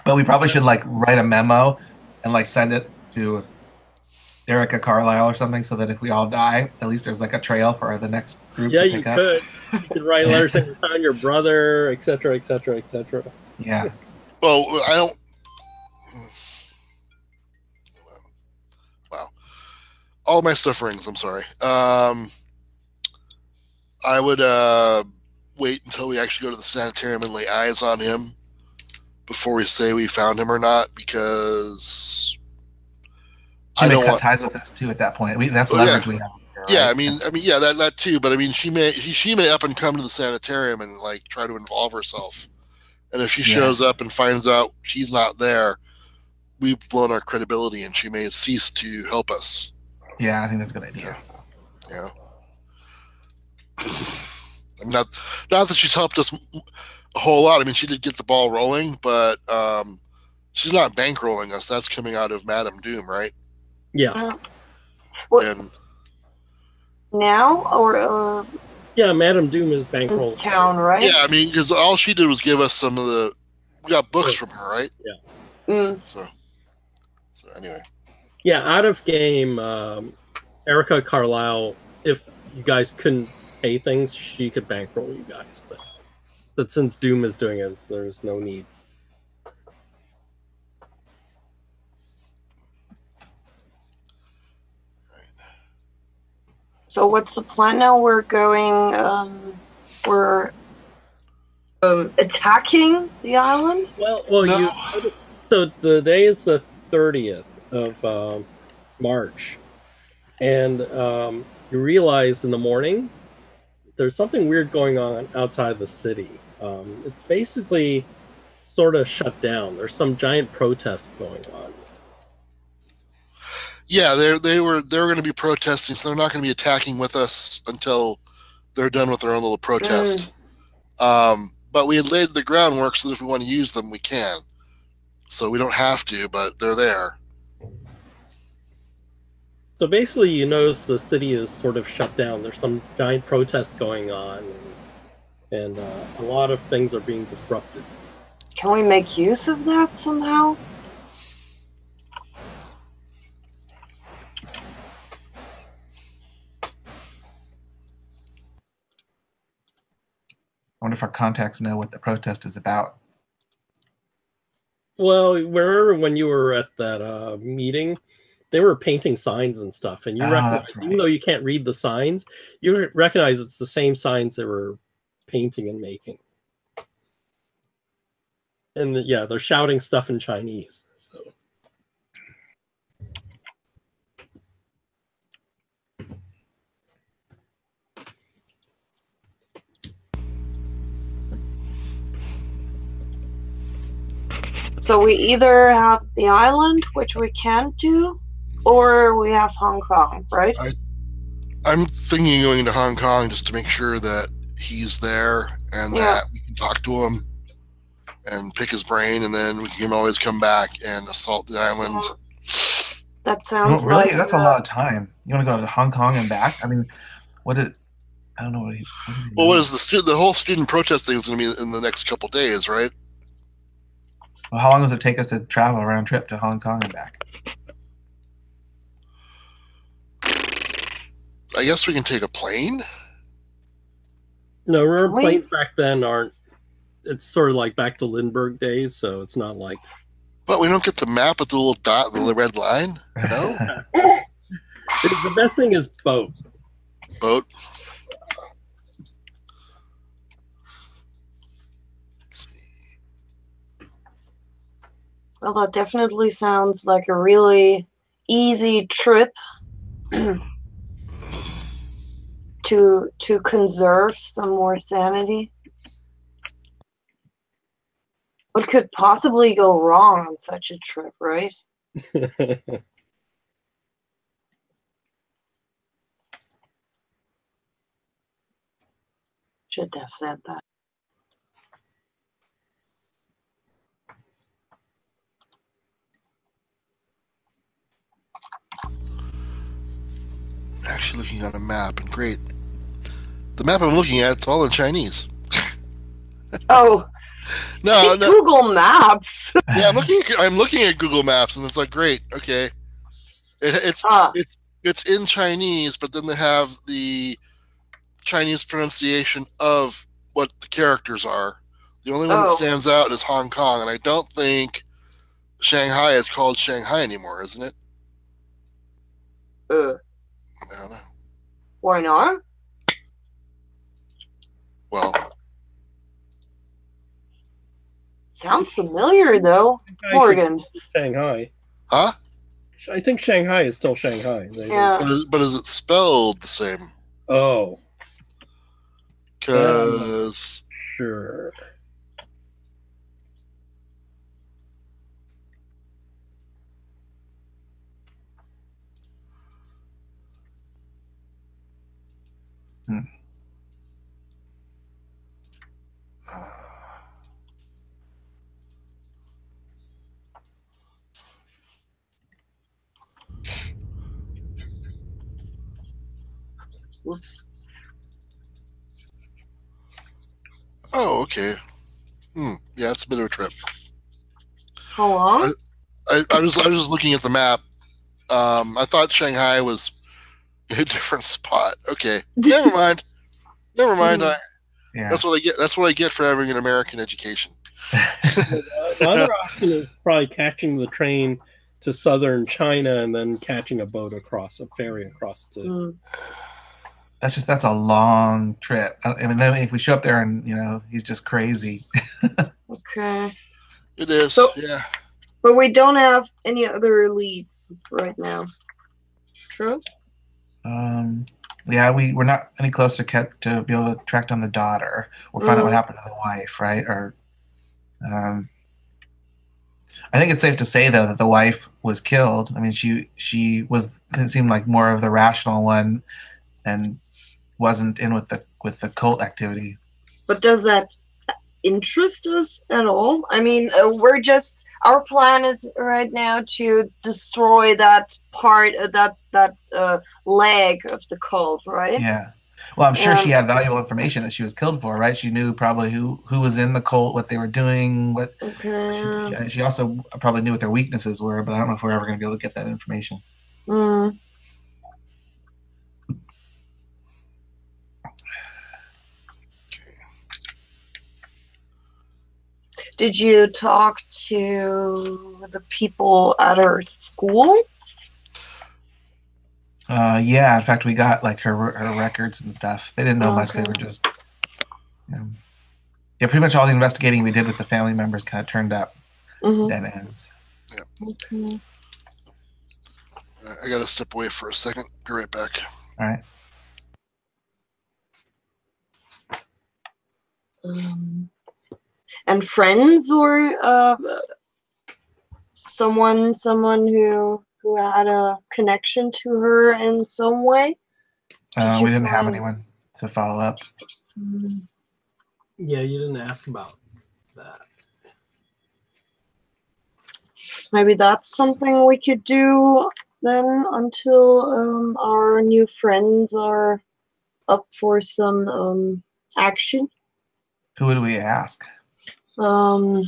But we probably should like write a memo and like send it to Erica Carlisle or something, so that if we all die, at least there's like a trail for the next group Yeah, to you pick up. could. You could write letters saying you found your brother, etc., etc., etc. Yeah. Well, I don't. Wow. All my stuff rings. I'm sorry. I would wait until we actually go to the sanitarium and lay eyes on him before we say we found him or not, because She I may don't cut want. ties with us too at that point. That's Oh yeah, leverage we have here, yeah. right? Yeah, that too. But I mean, she may up and come to the sanitarium and like try to involve herself. And if she Yeah. shows up and finds out he's not there, we've blown our credibility, and she may cease to help us. Yeah, I think that's a good idea. Yeah. I mean, not that she's helped us a whole lot. I mean, she did get the ball rolling, but she's not bankrolling us. That's coming out of Madame Doom, right? Yeah. What, And now or Yeah, Madame Doom is bankrolled. town, right? yeah, I mean, because all she did was give us some of the. We got books from her, right? Mm. So anyway. Yeah, out of game, Erica Carlisle, if you guys couldn't pay things, she could bankroll you guys. But since Doom is doing it, there's no need. So what's the plan now? We're going. We're attacking the island. Well, No. so the day is the 30th of March, and you realize in the morning there's something weird going on outside the city. It's basically sort of shut down. There's some giant protest going on. Yeah, they were going to be protesting, so they're not going to be attacking with us until they're done with their own little protest. But we had laid the groundwork so that if we want to use them, we can. So we don't have to, but they're there. So basically, you notice the city is sort of shut down. There's some giant protest going on, and a lot of things are being disrupted. Can we make use of that somehow? I wonder if our contacts know what the protest is about. Well, remember when you were at that meeting, they were painting signs and stuff, and you recognize, that's right. even though you can't read the signs, you recognize it's the same signs they were painting and making. And yeah, they're shouting stuff in Chinese. So. So we either have the island, which we can't do, or we have Hong Kong, right? I'm thinking of going to Hong Kong just to make sure that he's there and that we can talk to him and pick his brain, and then we can always come back and assault the island. That sounds Really? like That's a lot of time. You want to go to Hong Kong and back? I mean, I don't know what he. Well, what is the whole student protest thing is going to be in the next couple days, right? Well, how long does it take us to travel a round trip to Hong Kong and back? I guess we can take a plane. No, remember, Wait. planes back then aren't. It's sort of like back to Lindbergh days, so it's not like. But we don't get the map with the little dot and the red line. No. The best thing is boat. Boat. Well, that definitely sounds like a really easy trip to conserve some more sanity. What could possibly go wrong on such a trip, right? Should have said that. Actually looking on a map, and great. The map I'm looking at, it's all in Chinese. Oh, No, no. Google Maps. Yeah, I'm looking at Google Maps, and it's like, great, okay. It's Ah, it's in Chinese, but then they have the Chinese pronunciation of what the characters are. The only one that oh, stands out is Hong Kong, and I don't think Shanghai is called Shanghai anymore, isn't it? uh, I don't know. why not? Well, Sounds familiar though, I should Morgan. Shanghai. huh? I think Shanghai is still Shanghai. Yeah. But is it spelled the same? Oh, Because sure. Oops. oh, okay. Yeah, it's a bit of a trip. How long? I was just looking at the map. I thought Shanghai was a different spot. Okay, never mind. Never mind. Yeah. That's what I get. That's what I get for having an American education. The other option is probably catching the train to southern China and then catching a boat across, a ferry across to. That's a long trip. I mean, then if we show up there and he's just crazy. Okay. It is. So- yeah. But we don't have any other leads right now. True? Yeah, we're not any closer to be able to track down the daughter or find out what happened to the wife, right? Or I think it's safe to say though that the wife was killed. I mean, she it seemed like more of the rational one and wasn't in with the cult activity. But does that interest us at all? I mean, our plan is right now to destroy that part of that leg of the cult, right? Yeah. Well, I'm sure she had valuable information that she was killed for, right? She knew probably who was in the cult, what they were doing, what. Okay. So she also probably knew what their weaknesses were, but I don't know if we're ever going to be able to get that information. Did you talk to the people at her school? Yeah, in fact, we got like her records and stuff. They didn't know much. They were just, yeah, pretty much all the investigating we did with the family members kind of turned up dead ends. Yeah. Okay. I got to step away for a second. Be right back. All right. And friends or someone who had a connection to her in some way? We didn't have anyone to follow up. Yeah, you didn't ask about that. Maybe that's something we could do then until our new friends are up for some action. Who would we ask? Well,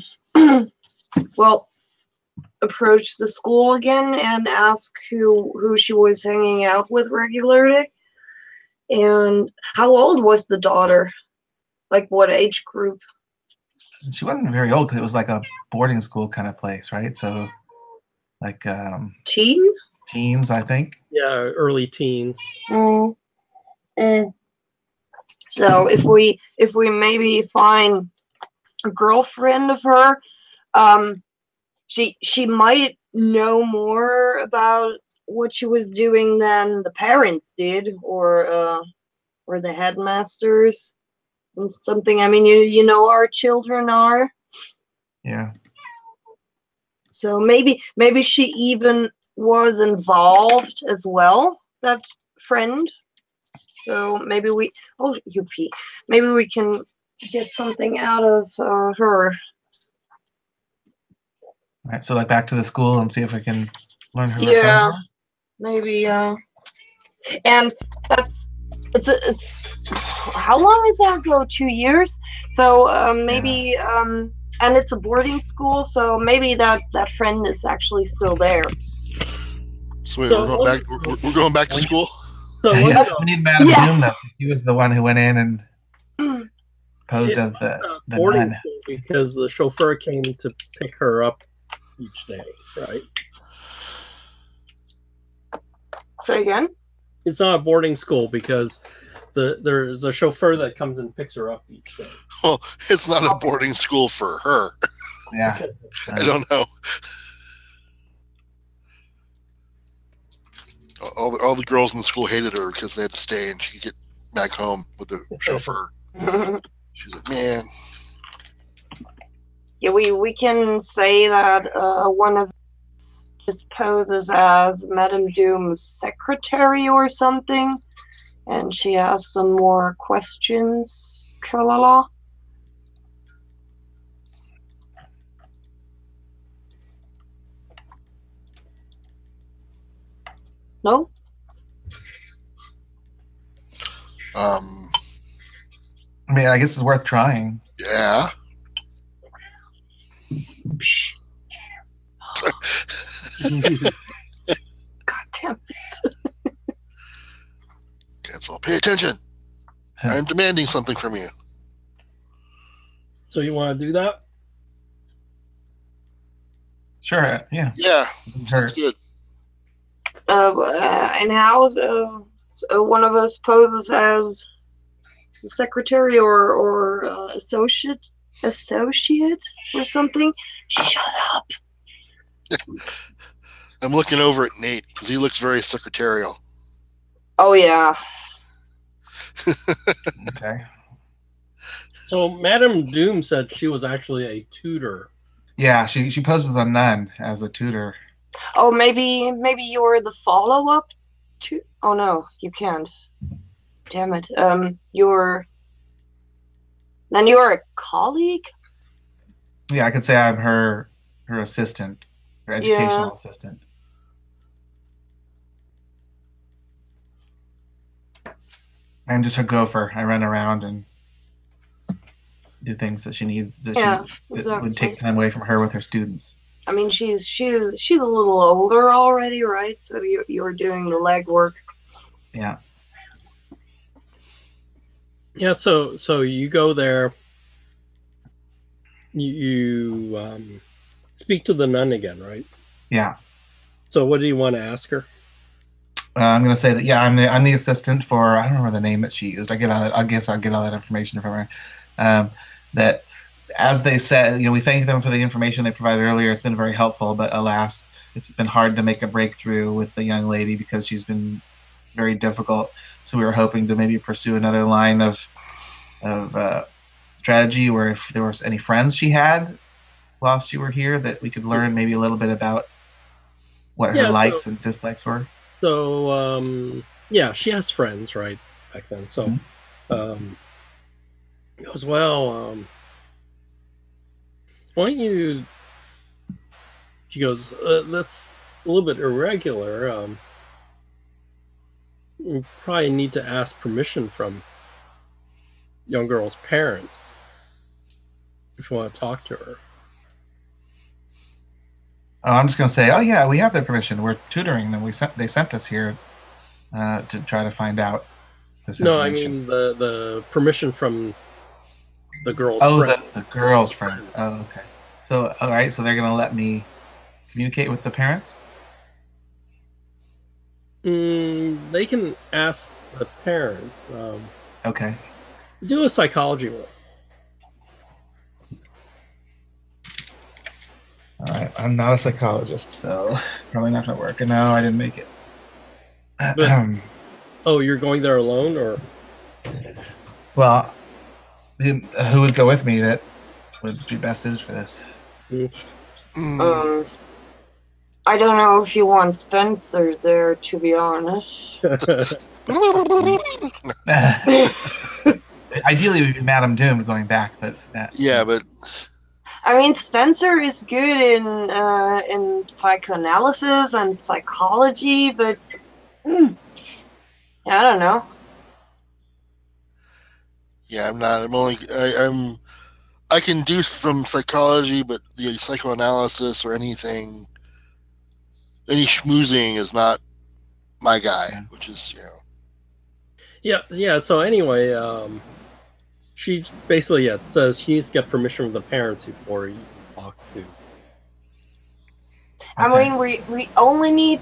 approach the school again and ask who she was hanging out with regularly. And how old was the daughter? Like what age group? She wasn't very old because it was like a boarding school kind of place, right? So, like Teen? teens, I think. Yeah, early teens. So if we maybe find a girlfriend of her, she might know more about what she was doing than the parents did, or the headmasters and something. I mean, you know, our children are. Yeah. So maybe she even was involved as well, that friend. So maybe maybe we can get something out of her. All right, so like back to the school and see if we can learn who her friends Yeah, were. maybe. And that's It's how long is that ago? 2 years. So maybe and it's a boarding school, so maybe that friend is actually still there. So wait, we're going back. We're going back to school. So yeah, we need Madame Doom though. He was the one who went in and posed as the boarding nun. school because the chauffeur came to pick her up each day, right? Say again? It's not a boarding school because there's a chauffeur that comes and picks her up each day. Well, it's not a boarding school for her. Yeah. I don't know. All the girls in the school hated her because they had to stay and she could get back home with the chauffeur. She's like, man. Yeah, we can say that one of us just poses as Madame Doom's secretary or something, and she asks some more questions. Tralala. No? I mean, I guess it's worth trying. Yeah. God damn it. Cancel. Pay attention. I'm demanding something from you. So you want to do that? Sure. Yeah. Yeah. Sounds good. And how one of us poses as the secretary or associate or something? Shut up. I'm looking over at Nate because he looks very secretarial. Oh yeah. Okay. So Madame Doom said she was actually a tutor. Yeah, she poses a nun as a tutor. Oh, maybe you're the follow-up to. Oh no, you can't. Damn it. You're a colleague. Yeah, I could say I'm her assistant, her educational assistant. I'm just her gopher. I run around and do things that she needs. That would take time away from her with her students. I mean, she's a little older already, right? So you're doing the legwork. Yeah. Yeah. So you go there. You speak to the nun again, right? Yeah. So what do you want to ask her? I'm gonna say that I'm the assistant for, I don't remember the name that she used. I guess I'll get all that information from her. That as they said, we thank them for the information they provided earlier. It's been very helpful, but alas, it's been hard to make a breakthrough with the young lady because she's been very difficult. So we were hoping to maybe pursue another line of strategy, where if there was any friends she had whilst you were here, that we could learn maybe a little bit about what her likes and dislikes were. So she has friends right back then. So he goes, well, why don't you? She goes, that's a little bit irregular. You probably need to ask permission from young girl's parents if you want to talk to her. Oh, I'm just going to say, oh yeah, we have their permission. We're tutoring them. They sent us here to try to find out this information. I mean the permission from the girl's friend. The girl's friend. Oh, okay. So, all right, so they're going to let me communicate with the parents? They can ask the parents. Okay. Do a psychology roll. All right, I'm not a psychologist, so probably not going to work. And no, I didn't make it. Oh, you're going there alone, or? Well, who would go with me that would be best suited for this? I don't know if you want Spencer there, to be honest. Ideally, we'd be Madame Doom going back, but but I mean, Spencer is good in psychoanalysis and psychology, but I don't know. Yeah, I'm not. I can do some psychology, but the psychoanalysis or any schmoozing is not my guy. Yeah. Which is, Yeah. So anyway, she basically says she needs to get permission from the parents before you talk to. I Okay. mean, we only need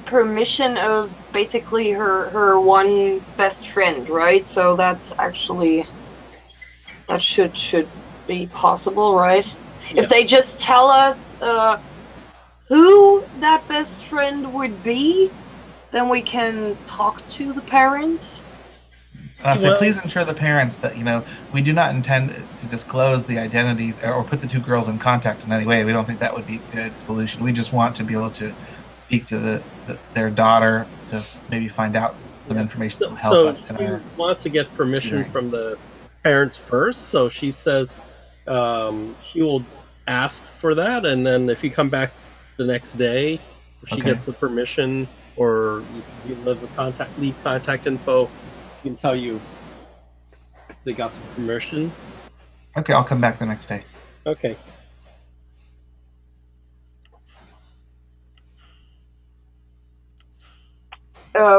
permission of basically her one best friend, right? So that's actually that should be possible, right? Yeah. If they just tell us who that best friend would be, then we can talk to the parents. And I say, Well, please ensure the parents that we do not intend to disclose the identities or put the two girls in contact in any way. We don't think that would be a good solution. We just want to be able to speak to their daughter to maybe find out some information that will help so us in she our wants to get permission tutoring. from the parents first. So she says she will ask for that, and then if you come back the next day, if she Okay. gets the permission, or you leave contact info, she can tell you they got the permission. Okay, I'll come back the next day. Okay.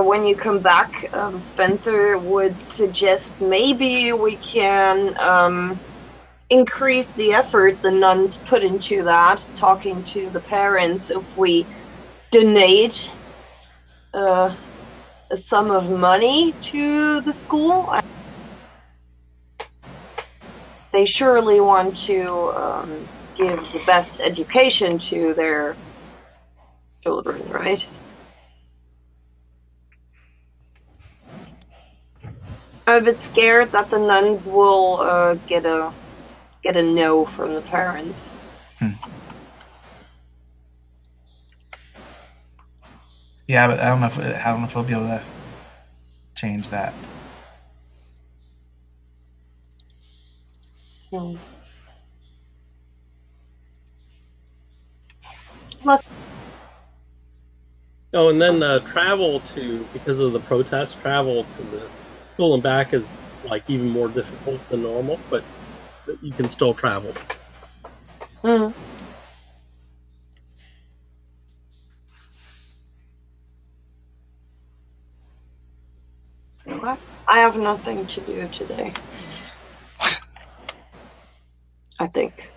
When you come back, Spencer would suggest maybe we can increase the effort the nuns put into that, talking to the parents, if we donate a sum of money to the school. They surely want to give the best education to their children, right? I'm a bit scared that the nuns will get a no from the parents. Yeah, but I don't know if we'll be able to change that. Oh, and then because of the protest, travel to the school and back is like even more difficult than normal, but you can still travel. Mm. I have nothing to do today. I think.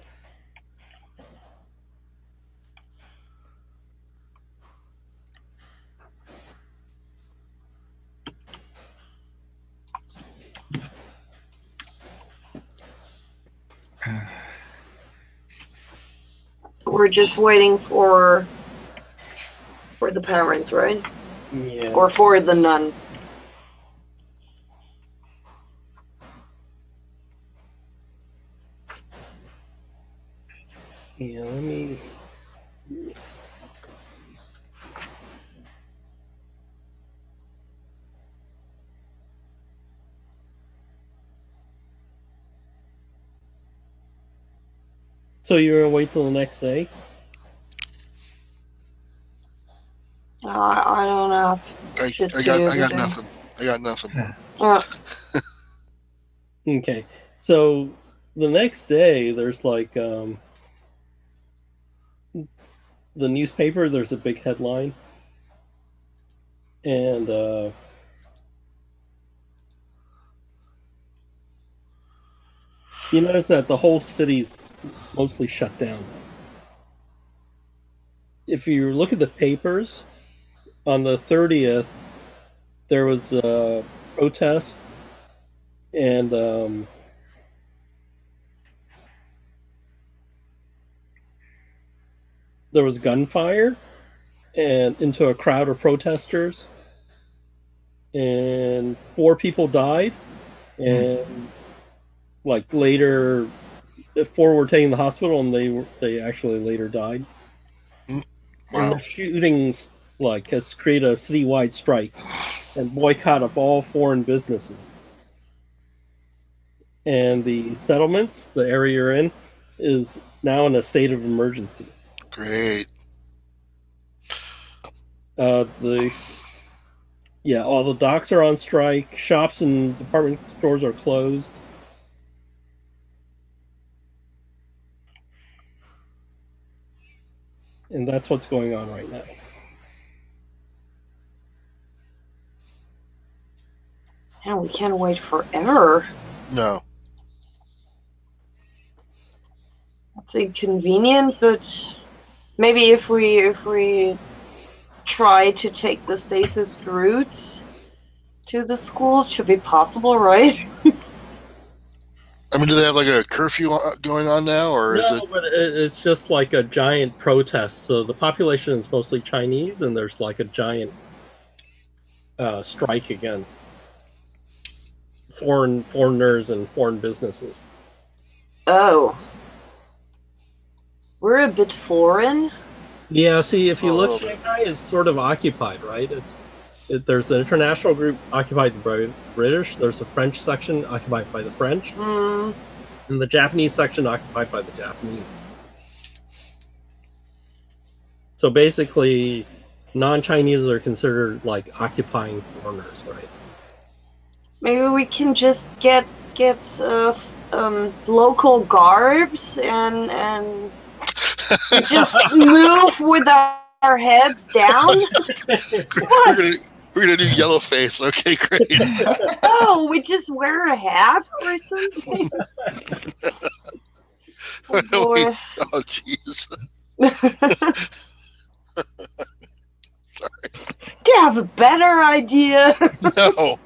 We're just waiting for the parents, right? Yeah. Or for the nun. Yeah, let me. So you're gonna wait till the next day? I don't know. I got nothing. I got nothing. Okay. So the next day, there's like the newspaper. There's a big headline, and you notice that the whole city's mostly shut down. If you look at the papers, on the 30th, there was a protest, and there was gunfire and into a crowd of protesters, and 4 people died, and like later, 4 were taken to the hospital, and they actually later died. And Wow. the shootings has created a citywide strike and boycott of all foreign businesses. And the settlements, the area you're in, is now in a state of emergency. Great. All the docks are on strike. Shops and department stores are closed. And that's what's going on right now. And we can't wait forever. No. That's inconvenient, but maybe if we try to take the safest routes to the schools, should be possible, right? I mean, do they have like a curfew going on now, or is it? But it's just like a giant protest. So the population is mostly Chinese, and there's like a giant strike against foreigners and foreign businesses. Oh. We're a bit foreign. Yeah, see, if you Oh, look, okay. Shanghai is sort of occupied, right? There's the international group occupied by the British. There's a French section occupied by the French, Hmm. and the Japanese section occupied by the Japanese. So basically, non-Chinese are considered like occupying foreigners, right? Maybe we can just get local garbs and just move with our heads down. What? We're gonna do yellow face. Okay, great. Oh, we just wear a hat or something. Oh boy. Oh jeez. Do you have a better idea? No.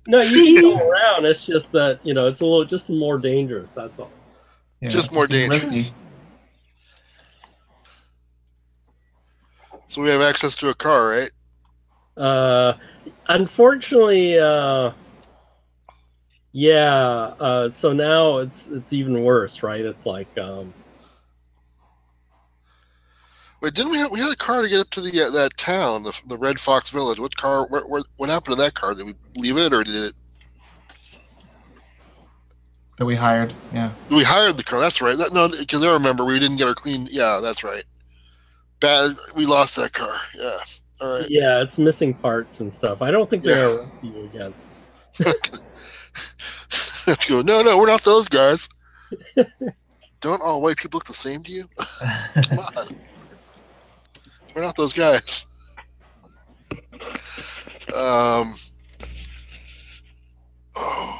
No, you can go around. It's just that it's a little just more dangerous. That's all. Yeah, Just it's more too dangerous. risky. So we have access to a car, right? Unfortunately, yeah. So now it's even worse, right? It's like Wait, didn't we had a car to get up to the that town, the Red Fox Village? What car? What happened to that car? Did we leave it, or did That we hired. Yeah. we hired the car? That's right. No, because I remember we didn't get our clean. Yeah, that's right. Bad. We lost that car. Yeah. All right. yeah, it's missing parts and stuff. I don't think they're Yeah. gonna rescue you again. Let's go. No, we're not those guys. Don't all white people look the same to you? Come on. We're not those guys. Oh. I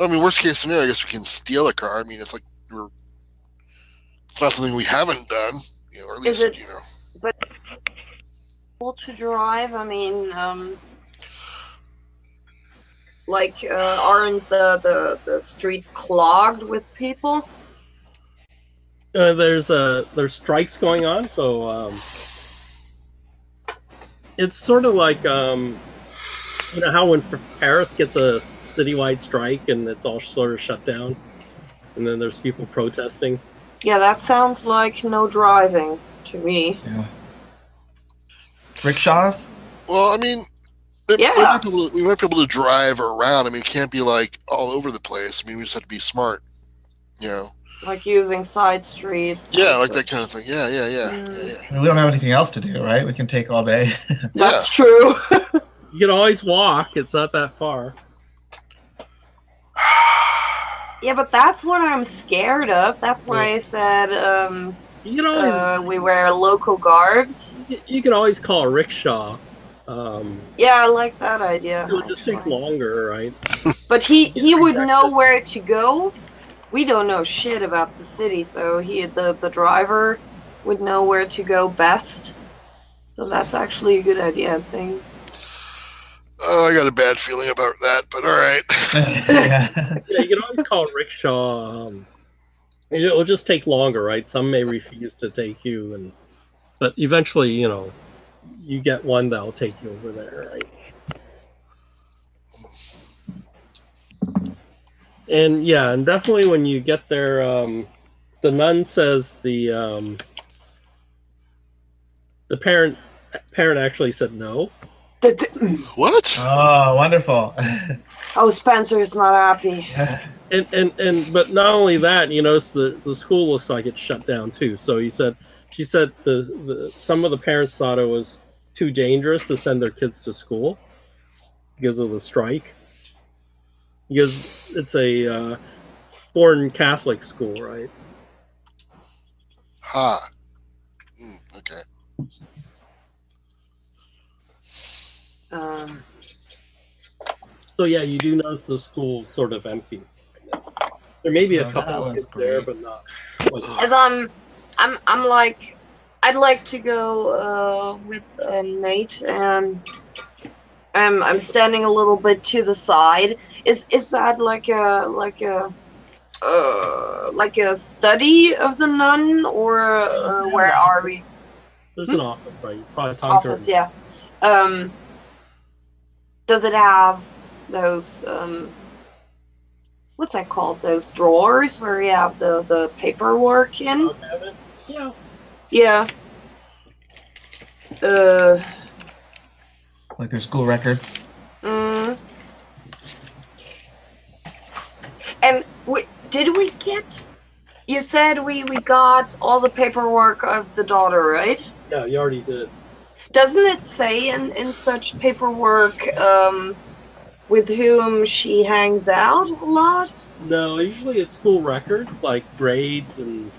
mean, worst case scenario, I guess we can steal a car. I mean, it's like it's not something we haven't done, or at Is least, it able to drive? I mean, aren't the streets clogged with people? There's strikes going on, so it's sort of like how when Paris gets a citywide strike and it's all sort of shut down, and then there's people protesting. Yeah, that sounds like no driving to me. Yeah. Rickshaws? Well, I mean, Yeah. we might be able to drive around. I mean, it can't be like all over the place. I mean, we just have to be smart, Like using side streets. Yeah, like that kind of thing. Yeah. I mean, we don't have anything else to do, right? We can take all day. That's true. You can always walk; it's not that far. Yeah, but that's what I'm scared of. That's why I said You can always we wear local garbs. you can always call a rickshaw. Yeah, I like that idea. It would just take actually. longer, right? But he would know where to go. We don't know shit about the city, so the driver would know where to go best. So that's actually a good idea, I think. Oh, I got a bad feeling about that, but all right. Yeah. Yeah, you can always call a rickshaw. It'll just take longer, right? Some may refuse to take you, but eventually, you get one that'll take you over there, right? And yeah, and definitely when you get there, the nun says the parent actually said no. What? Oh, wonderful. Oh, Spencer is not happy. And but not only that, the school looks like it's shut down too. So she said the some of the parents thought it was too dangerous to send their kids to school because of the strike. Because it's a foreign Catholic school, right? Ha. So yeah, you do notice the school sort of empty. There may be a Oh, couple that of was kids there, great. but not. As I'm like, I'd like to go with Nate, and I'm standing a little bit to the side. Is that like a study of the nun, or Yeah, where the are office. we? There's an office, right? You probably talk to her. Office, yeah. Um, does it have those what's that called? Those drawers where you have the paperwork in? Okay. Yeah. Yeah. Uh. Like their school records. Mm. And did we get? You said we got all the paperwork of the daughter, right? Yeah, you already did. Doesn't it say in such paperwork with whom she hangs out a lot? No, usually it's school records like grades and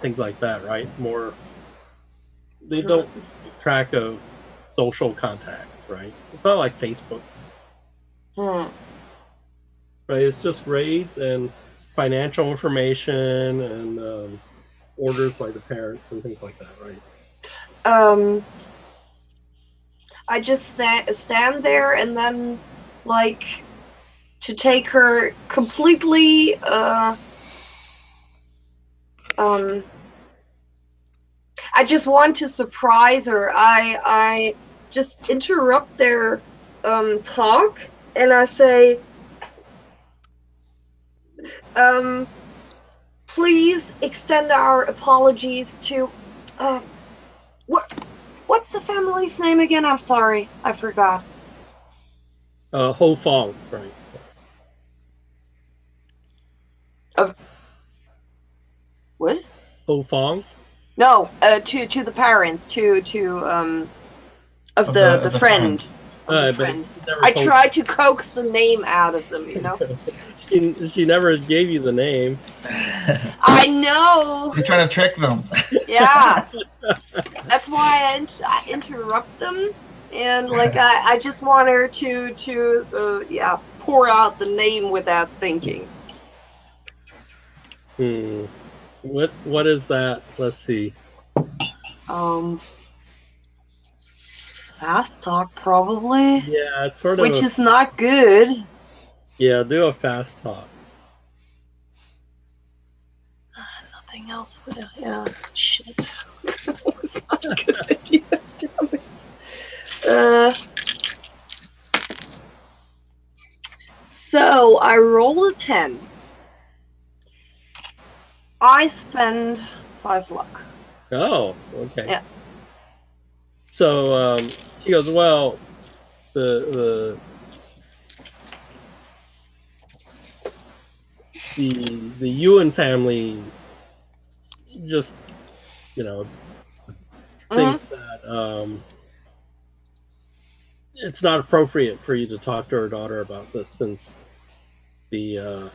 things like that, right? More. They don't keep track of social contacts, right? It's not like Facebook, Hmm. right? It's just grades and financial information and orders by the parents and things like that, right? I just stand there and then, like, to take her completely, I just want to surprise her. I just interrupt their, talk, and I say, please extend our apologies to, what's the family's name again? I'm sorry, I forgot. Ho Fong, right? What? Ho Fong? No, to the parents, to of the friend. Of the But friend. never I told tried to coax the name out of them, you know. she never gave you the name. I know. She's trying to trick them. Yeah, that's why I interrupt them, and like I just want her to yeah, pour out the name without thinking. What is that? Let's see. Fast talk probably. Yeah, it's sort of Which is not good. yeah, do a fast talk. Nothing else would have, yeah. Shit. It's not a good idea. Damn it. So I roll a 10. I spend 5 luck. Oh, okay. Yeah. So she goes, well, the Ewan family just, think that it's not appropriate for you to talk to her daughter about this, since the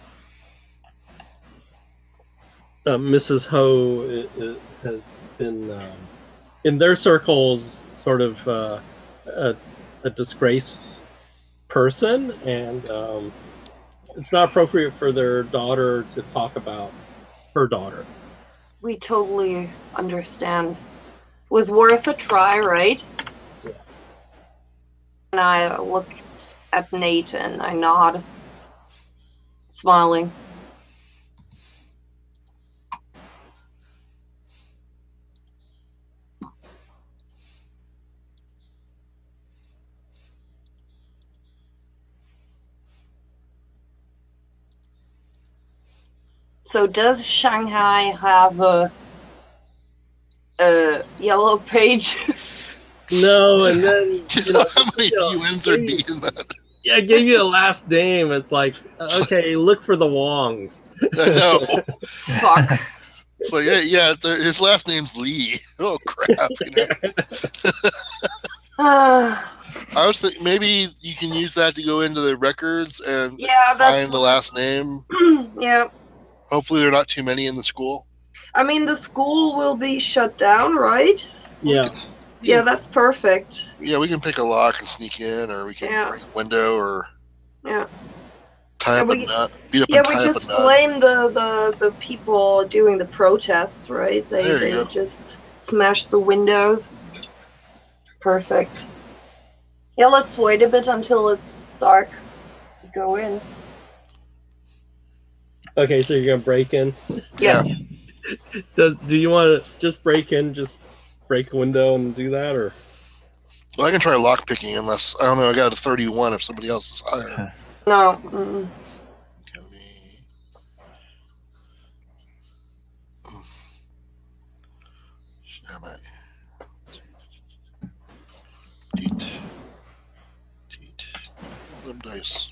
Mrs. Ho has been in their circles sort of a disgraced person, and it's not appropriate for their daughter to talk about her daughter. We totally understand. Was worth a try, right? Yeah. And I look at Nate and I nod, smiling. So does Shanghai have a yellow page? No, and then Do you know how many UNs are D in that? Yeah, I gave you a last name. It's like, okay, look for the Wongs. I know. Fuck. It's like, yeah, his last name's Lee. Oh crap! I was thinking maybe you can use that to go into the records and find the last name. Yeah. Hopefully, there are not too many in the school. I mean, the school will be shut down, right? Yeah. Yeah, that's perfect. Yeah, we can pick a lock and sneak in, or we can break a window, or Yeah. Tie Yeah, up a we nut. Beat up yeah and we tie up a just nut. blame the people doing the protests, right? There you They go. just smashed the windows. Perfect. Yeah, let's wait a bit until it's dark. Go in. Okay, so you're gonna break in. Yeah. Do you want to just break in, just break a window and do that, or? Well, I can try lock picking unless I don't know. I got a 31 if somebody else is higher. No. Mm-mm. Can we- Am I? Teat. Teat. Them dice.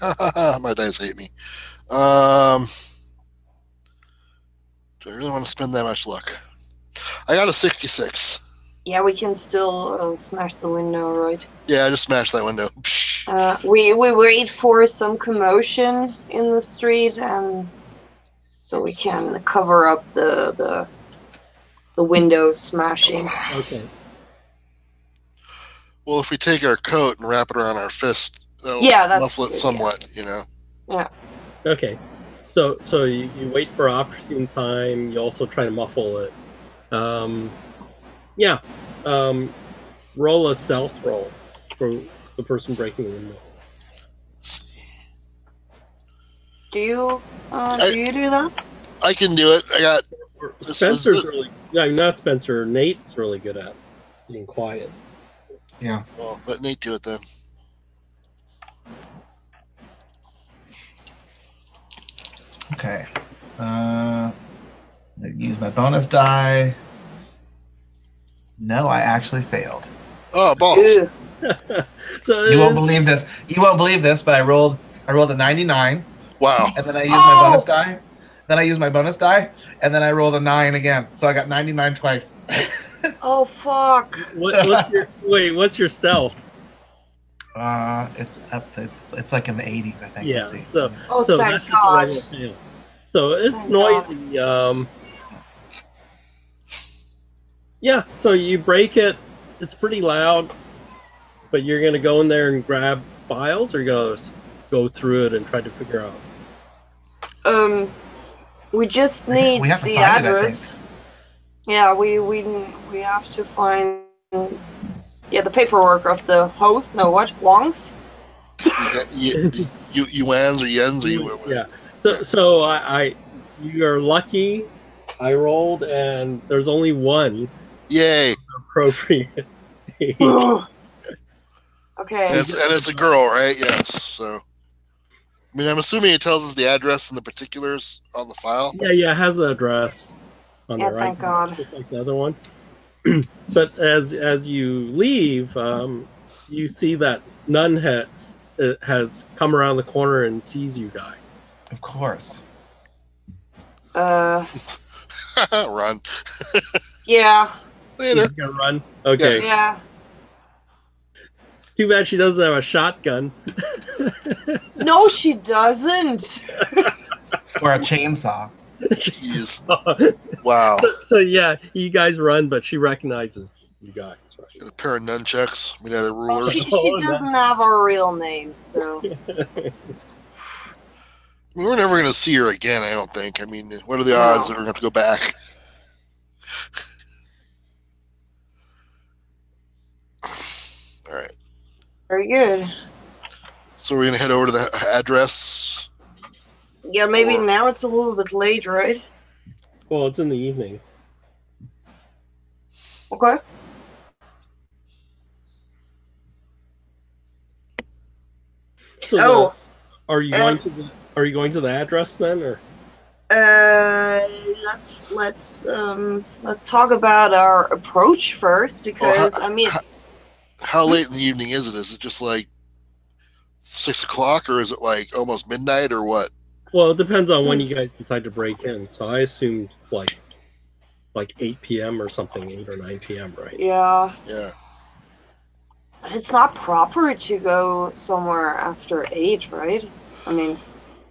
My dice hate me. Do I really want to spend that much luck? I got a 66. Yeah, we can still smash the window, right? Yeah, I just smashed that window. We wait for some commotion in the street, and so we can cover up the window smashing. Okay. Well, if we take our coat and wrap it around our fist, that'll Yeah, that's muffle it good, somewhat, you know. Yeah. Okay. So you wait for opportune time. You also try to muffle it. Yeah. Roll a stealth roll for the person breaking the window. Do you do that? I can do it. I got. This Spencer's is- really, no, not Spencer. Nate's really good at being quiet. Yeah. Well, let Nate do it then. Okay. Use my bonus die. No, I actually failed. Oh, balls! Ew. So You won't believe this. You won't believe this, but I rolled a 99, Wow. and then I used my bonus die. Then I used my bonus die, and then I rolled a 9 again. So I got 99 twice. Oh fuck! What's your stealth? It's up. It's like in the 80s, I think. Yeah. Let's see. So Oh, so thank that's just a God. regular fail. So it's Thank God. noisy. Yeah. So you break it. It's pretty loud, but you're gonna go in there and grab files, or you're gonna go through it and try to figure out. We just need We have to the find it, I address. Yeah, we have to find the paperwork of the host. No, what Wong's? Yuans or yens or you? Yeah. So you are lucky. I rolled, and there's only one Yay! appropriate. age. Okay. And it's a girl, right? Yes. So, I mean, I'm assuming it tells us the address and the particulars on the file. Yeah, it has an address on Yeah, the right, thank God. just like the other one. But as you leave, you see that Nun has come around the corner and sees you guys. Of course. Run Yeah. later. She's gonna run. Okay. Yeah. Too bad she doesn't have a shotgun. No, she doesn't. Or a chainsaw. Jeez. Wow. So yeah, you guys run, but she recognizes you guys. Got a pair of nunchucks. I mean, they're rulers. She doesn't have our real name, so. We're never going to see her again, I don't think. I mean, what are the odds that we're going to have to go back? All right. Very good. So we're going to head over to the address. Yeah, maybe Or- now it's a little bit late, right? Well, it's in the evening. Okay. So are you going to the address then, or? Let's talk about our approach first, because I mean, How late in the evening is it? Is it just like 6 o'clock, or is it like almost midnight, or what? Well, it depends on when you guys decide to break in. So I assumed like 8 p.m. or something, 8 or 9 p.m. Right? yeah, Yeah. it's not proper to go somewhere after 8, right? I mean,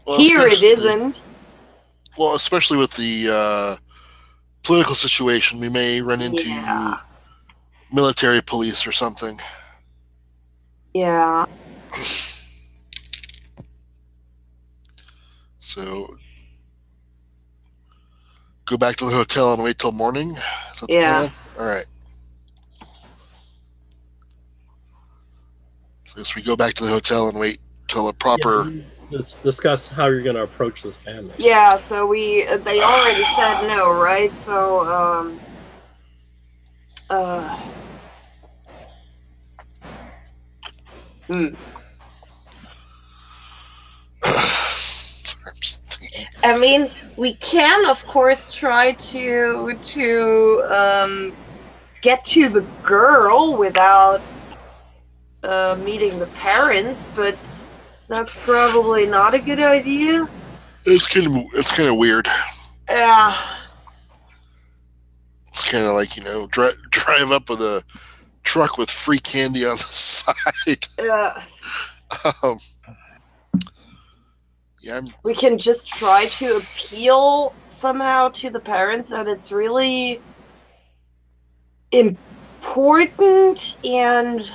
Well, here it especially- isn't. Well, especially with the political situation, we may run into Yeah. military police or something. Yeah. So go back to the hotel and wait till morning. Is that the Yeah. plan? All right. So I guess we go back to the hotel and wait till a proper. Let's discuss how you're going to approach this family. Yeah, so they already said no, right? So hmm. I mean, we can of course try to get to the girl without meeting the parents, but that's probably not a good idea. It's kind of weird. Yeah. It's kind of like, drive up with a truck with free candy on the side. Yeah. Yeah. We can just try to appeal somehow to the parents that it's really important and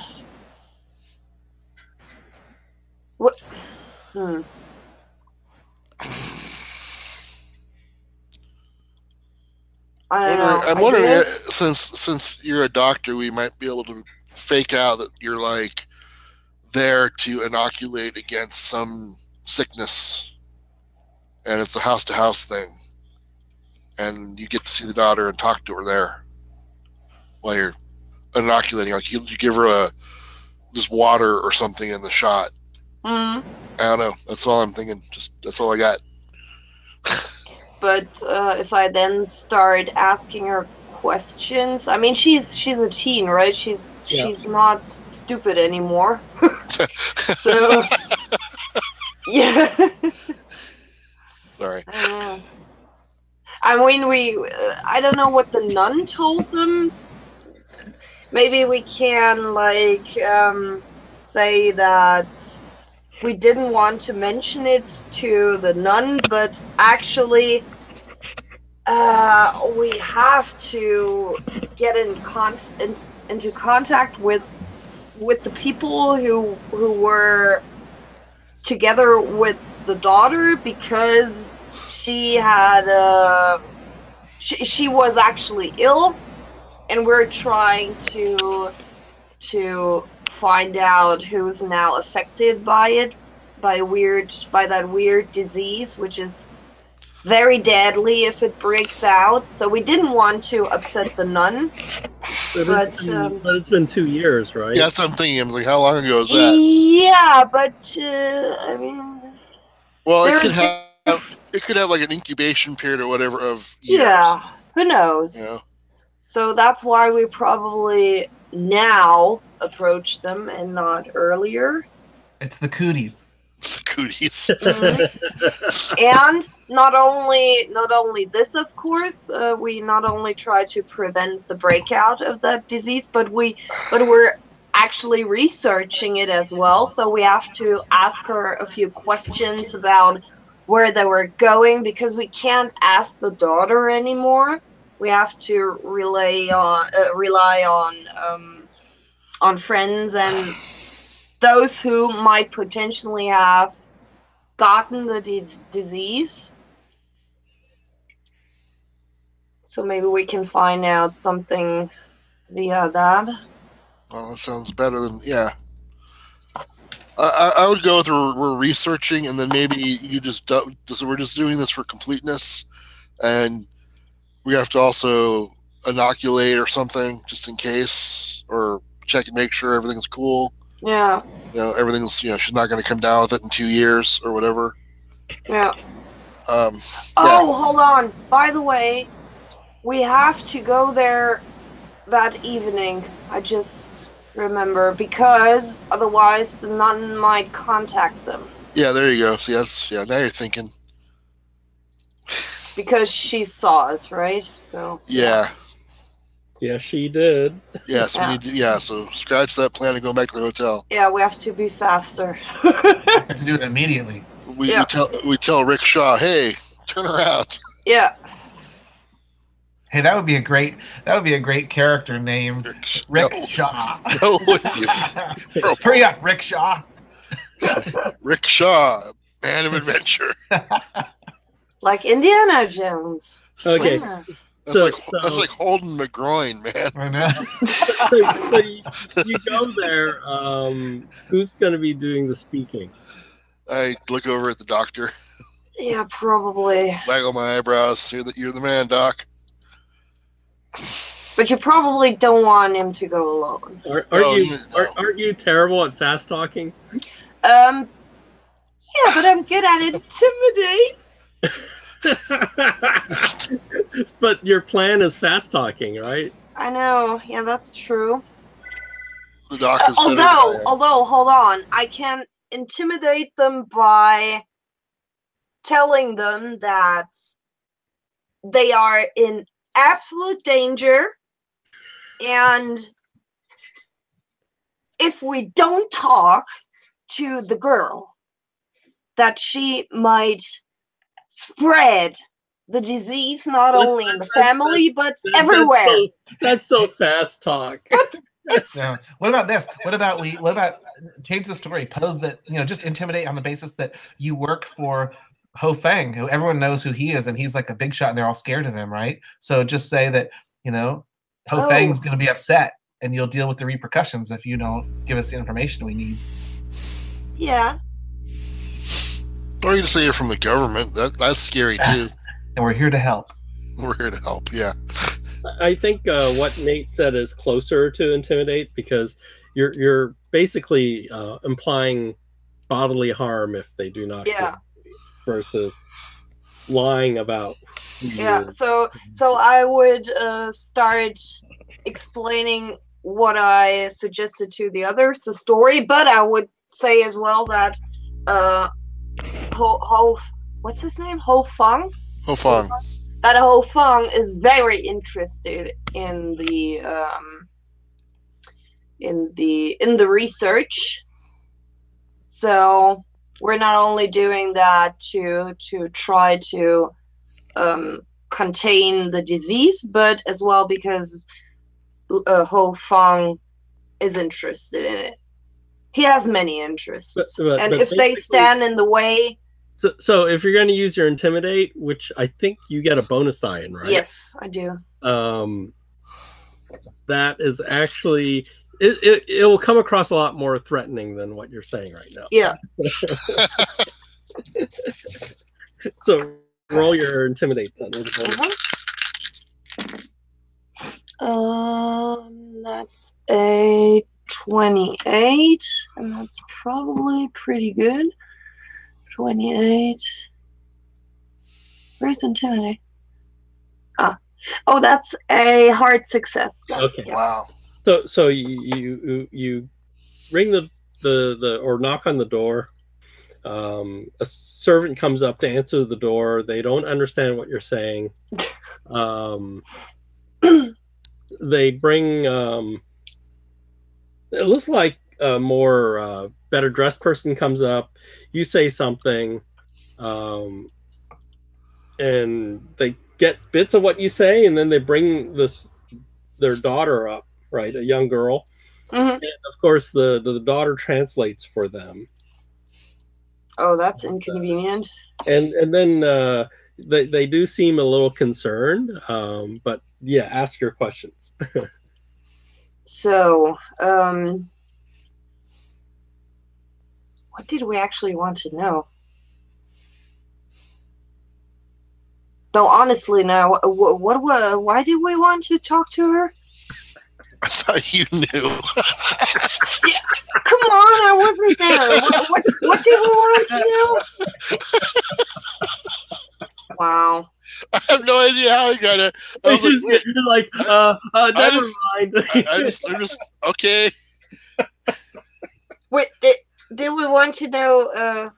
what. I don't know. I'm wondering, since you're a doctor, we might be able to fake out that you're like there to inoculate against some sickness, and it's a house-to-house thing, and you get to see the daughter and talk to her there while you're inoculating. Like you give her just water or something in the shot. I don't know. That's all I'm thinking. That's all I got. But if I then start asking her questions, I mean, she's a teen, right? She's not stupid anymore. So yeah. Sorry. I mean, I don't know what the nun told them. Maybe we can say that we didn't want to mention it to the nun, but actually we have to get into contact with the people who were together with the daughter, because she had she was actually ill, and we're trying to find out who's now affected by it, by that weird disease, which is very deadly if it breaks out. So we didn't want to upset the nun. But it's been 2 years, right? Yeah, that's what I'm thinking. I'm like, how long ago was that? Yeah, but I mean, well, it could have like an incubation period or whatever of years. Yeah, who knows? Yeah. So that's why we probably now approach them and not earlier. It's the cooties. It's the cooties. And not only this, of course, we not only try to prevent the breakout of that disease, but we're actually researching it as well. So we have to ask her a few questions about where they were going, because we can't ask the daughter anymore. We have to rely on friends and those who might potentially have gotten the disease. So maybe we can find out something via that. Well, that sounds better than, yeah. I would go with we're researching, and then maybe you we're just doing this for completeness, and we have to also inoculate or something just in case, or check and make sure everything's cool. Yeah. Everything's, she's not going to come down with it in 2 years or whatever. Yeah. Yeah. Hold on. By the way, we have to go there that evening. I just remember, because otherwise the nun might contact them. Yeah, there you go. See, now you're thinking. Because she saw us, right? So. Yeah. Yeah, she did. Yeah, so we need so scratch that plan and go back to the hotel. Yeah, we have to be faster. We have to do it immediately. We tell Rick Shaw, hey, turn around. Yeah. Hey, that would be a great character name, Rick Shaw. No, wouldn't you? Hurry up, Rick Shaw. Rick Shaw, man of adventure. Like Indiana Jones. Okay. Yeah. That's like holding the groin, man. I know. So you go there. Who's going to be doing the speaking? I look over at the doctor, Yeah, probably. waggle my eyebrows. You're the man, Doc. But you probably don't want him to go alone. Aren't you terrible at fast talking? Yeah, but I'm good at intimidate. But your plan is fast talking, right? I know. Yeah, that's true. The Doc is better than I am. Although, hold on. I can intimidate them by telling them that they are in absolute danger, and if we don't talk to the girl, that she might spread the disease not only in the family but everywhere. That's so fast talk. Yeah. What about this? What about change the story? Pose that, just intimidate on the basis that you work for Ho Fang, who everyone knows who he is, and he's like a big shot, and they're all scared of him, right? So just say that, Ho Fang's going to be upset, and you'll deal with the repercussions if you don't give us the information we need. Yeah. Or you just say you're from the government. That's scary too. And we're here to help. We're here to help. Yeah. I think what Nate said is closer to intimidate, because you're basically implying bodily harm if they do not. Yeah. Versus lying about. Yeah. So I would start explaining what I suggested to the others, the story, but I would say as well that what's his name? Ho Fang? Ho Fang. That Ho Fang is very interested in the research. So we're not only doing that to try to contain the disease, but as well because Ho Fang is interested in it. He has many interests, and if they stand in the way. So if you're going to use your intimidate, which I think you get a bonus die in, right? Yes, I do. That is actually it will come across a lot more threatening than what you're saying right now. Yeah. So roll your intimidate then. That's a 28, and that's probably pretty good. 28. Where's intimidate? Oh, that's a hard success. Okay. Yeah. Wow. So you ring the or knock on the door. A servant comes up to answer the door. They don't understand what you're saying. They bring. It looks like a more better dressed person comes up. You say something, and they get bits of what you say, and then they bring their daughter up, right, a young girl, and of course the daughter translates for them. Oh, that's inconvenient. And then they do seem a little concerned, but yeah, ask your questions. So, what did we actually want to know? No, honestly, now, why did we want to talk to her? I thought you knew. Yeah, come on, I wasn't there. What did we want to know? Wow. I have no idea how I got it. I was never mind. I'm just okay. Wait, did we want to know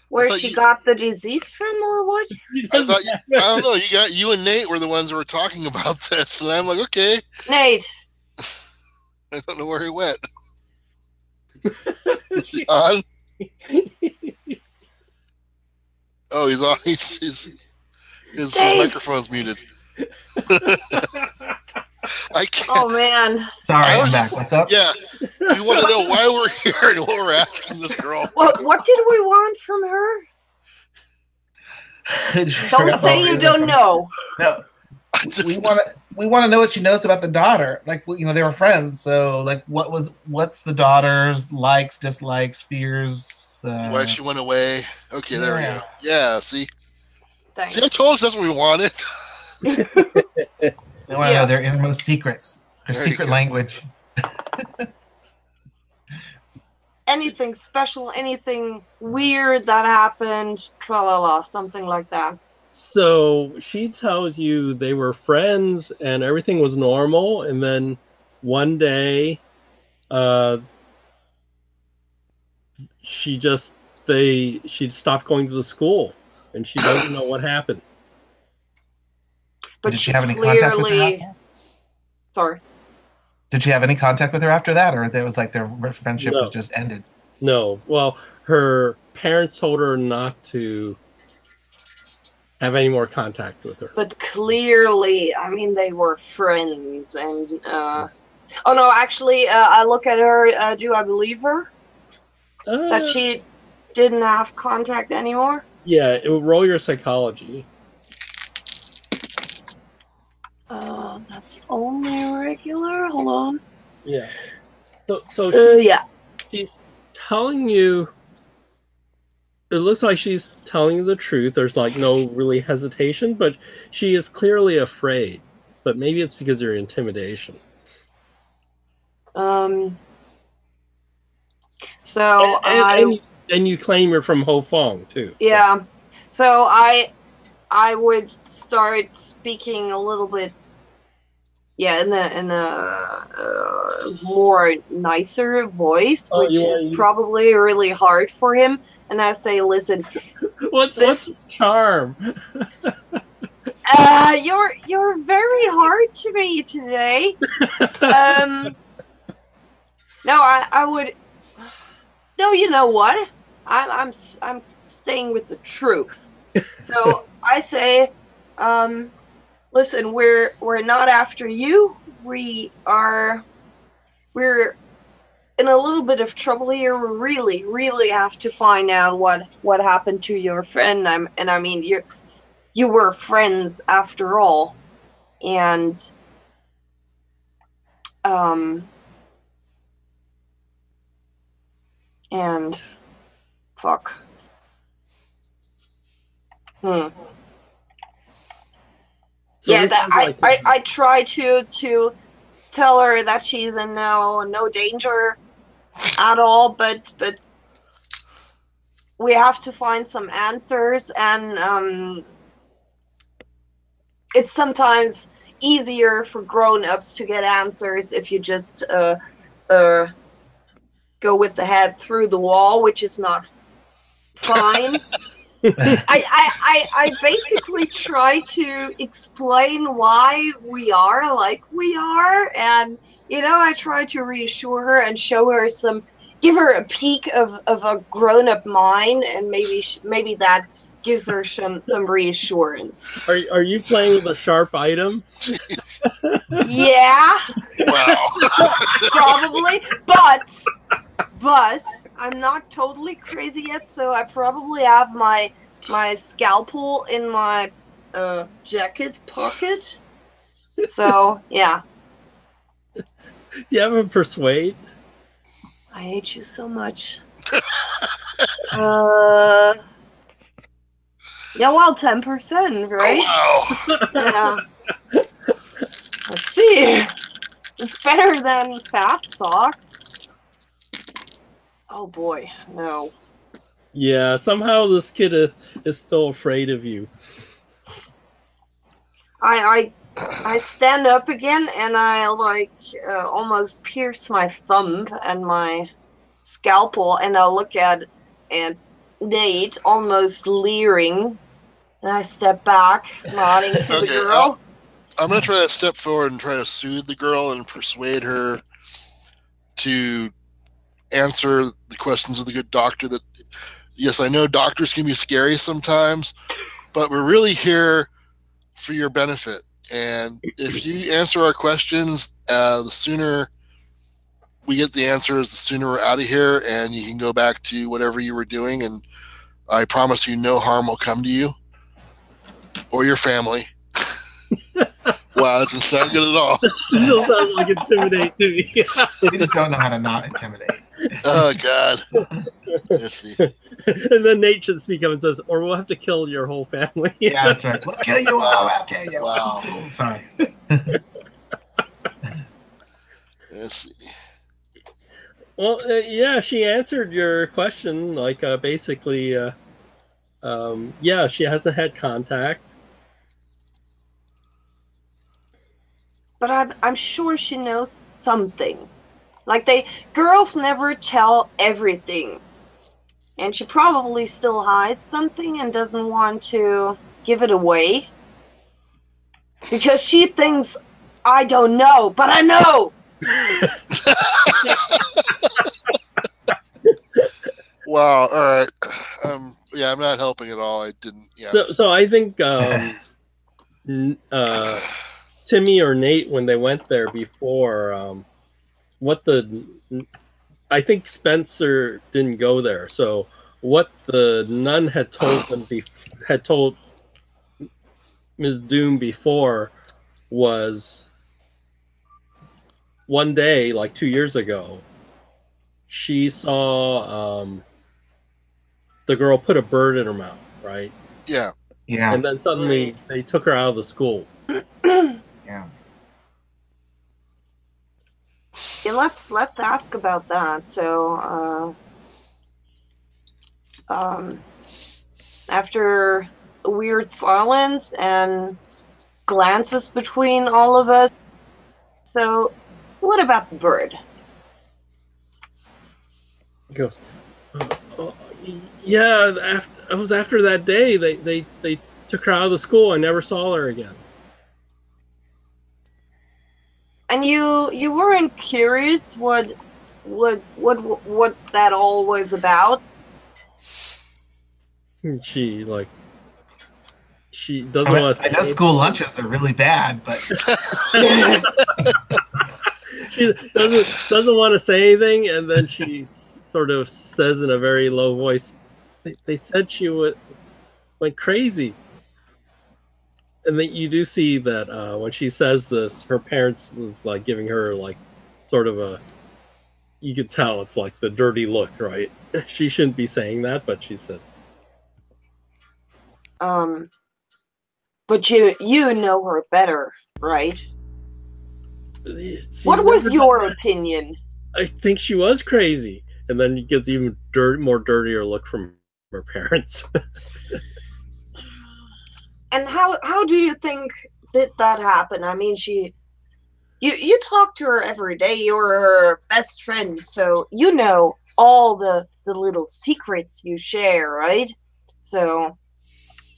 where she got the disease from, or what? I thought I don't know. You and Nate were the ones who were talking about this, and I'm like, okay. Nate. I don't know where he went. Is he on? Oh, he's on. His microphone's muted. I I can't. Oh man. Sorry, I I'm was back. just- What's up? Yeah, we want to know why we're here and what we're asking this girl. What did we want from her? Don't say you don't know. No, I just, we want to know what she knows about the daughter. Like, they were friends. So, like, what's the daughter's likes, dislikes, fears? why she went away. Okay, there we Yeah. go. Yeah, see? Thanks. See, I told you that's what we wanted. They want to know their innermost secrets, their There you secret go. language. Anything special, anything weird that happened, tra-la-la, something like that. So she tells you they were friends and everything was normal, and then one day, she stopped going to the school, and she doesn't know what happened. But Did she have any contact with her? clearly, sorry. Did she have any contact with her after that, or there was like their friendship No. was just ended? No, well, her parents told her not to have any more contact with her. But clearly, I mean, they were friends, and oh no, actually, I look at her. Do I believe her that she didn't have contact anymore? Yeah, it would roll your psychology. That's only regular. Hold on. Yeah. So Yeah. she's telling you. It looks like she's telling you the truth. There's like no really hesitation, but she is clearly afraid. But maybe it's because of your intimidation. So And you claim you're from Ho Fong too. yeah. So I would start speaking a little bit, in a more nicer voice, Oh, which is probably really hard for him. And I say, listen, What's the charm? you're very hard to me today. No, I would. No, you know what? I'm staying with the truth. So I say, listen, we're not after you. We're in a little bit of trouble here. We really, really have to find out what happened to your friend. I mean, you were friends after all, and fuck. So Yeah, this sounds like I try to tell her that she's in no danger at all, but we have to find some answers, and it's sometimes easier for grown-ups to get answers if you just go with the head through the wall, which is not fine. I basically try to explain why we are like we are, and I try to reassure her and show her give her a peek of a grown-up mind, and maybe that gives her some reassurance. Are you playing with a sharp item? Jeez. Yeah, Wow. probably, but I'm not totally crazy yet, so I probably have my scalpel in my jacket pocket. So yeah. Do you have a persuade? I hate you so much. 10%, right? Oh, wow. Yeah. Let's see. It's better than fast talk. Oh boy, no. Yeah, somehow this kid is still afraid of you. I stand up again, and I almost pierce my thumb and my scalpel, and I look at Nate, almost leering, and I step back, nodding to the Okay, girl. I'm going to try to step forward and try to soothe the girl and persuade her to answer the questions of the good doctor. That, yes, I know doctors can be scary sometimes, but we're really here for your benefit. And if you answer our questions, the sooner we get the answers, the sooner we're out of here, and you can go back to whatever you were doing. And I promise you, no harm will come to you or your family. Wow, that doesn't sound good at all. Still sounds like intimidate to me. We just don't know how to not intimidate. Oh, God. Let's see. And then Nate should speak up and says, or we'll have to kill your whole family. Yeah, that's right. We'll kill you all. I'll kill you. Wow. Oh, sorry. Let's see. Well, yeah, she answered your question. Like, basically, yeah, she hasn't had contact. But I'm sure she knows something. Like girls never tell everything. And she probably still hides something and doesn't want to give it away. Because she thinks, I don't know, but I know! Wow, all right. Yeah, I'm not helping at all. I didn't, yeah. So I think Timmy or Nate, when they went there before, I think Spencer didn't go there. So what the nun had told them had told Ms. Doom before was one day, like 2 years ago, she saw the girl put a bird in her mouth, right? Yeah. Yeah. And then suddenly they took her out of the school. Yeah. Yeah, let's ask about that. So, after a weird silence and glances between all of us, so what about the bird? He goes, yeah, it was after that day. They took her out of the school. I never saw her again. And you weren't curious what that all was about? She doesn't want to say I know school lunches are really bad, but she doesn't want to say anything, and then she sort of says in a very low voice, "They said she went crazy." And then you do see that when she says this, her parents was like giving her like sort of a, you could tell it's like the dirty look, right? She shouldn't be saying that, but she said. But you know her better, right? What was your opinion? I think she was crazy. And then it gets even more dirtier look from her parents. And how do you think that happened? I mean, you talk to her every day. You're her best friend, so you know all the little secrets you share, right? So,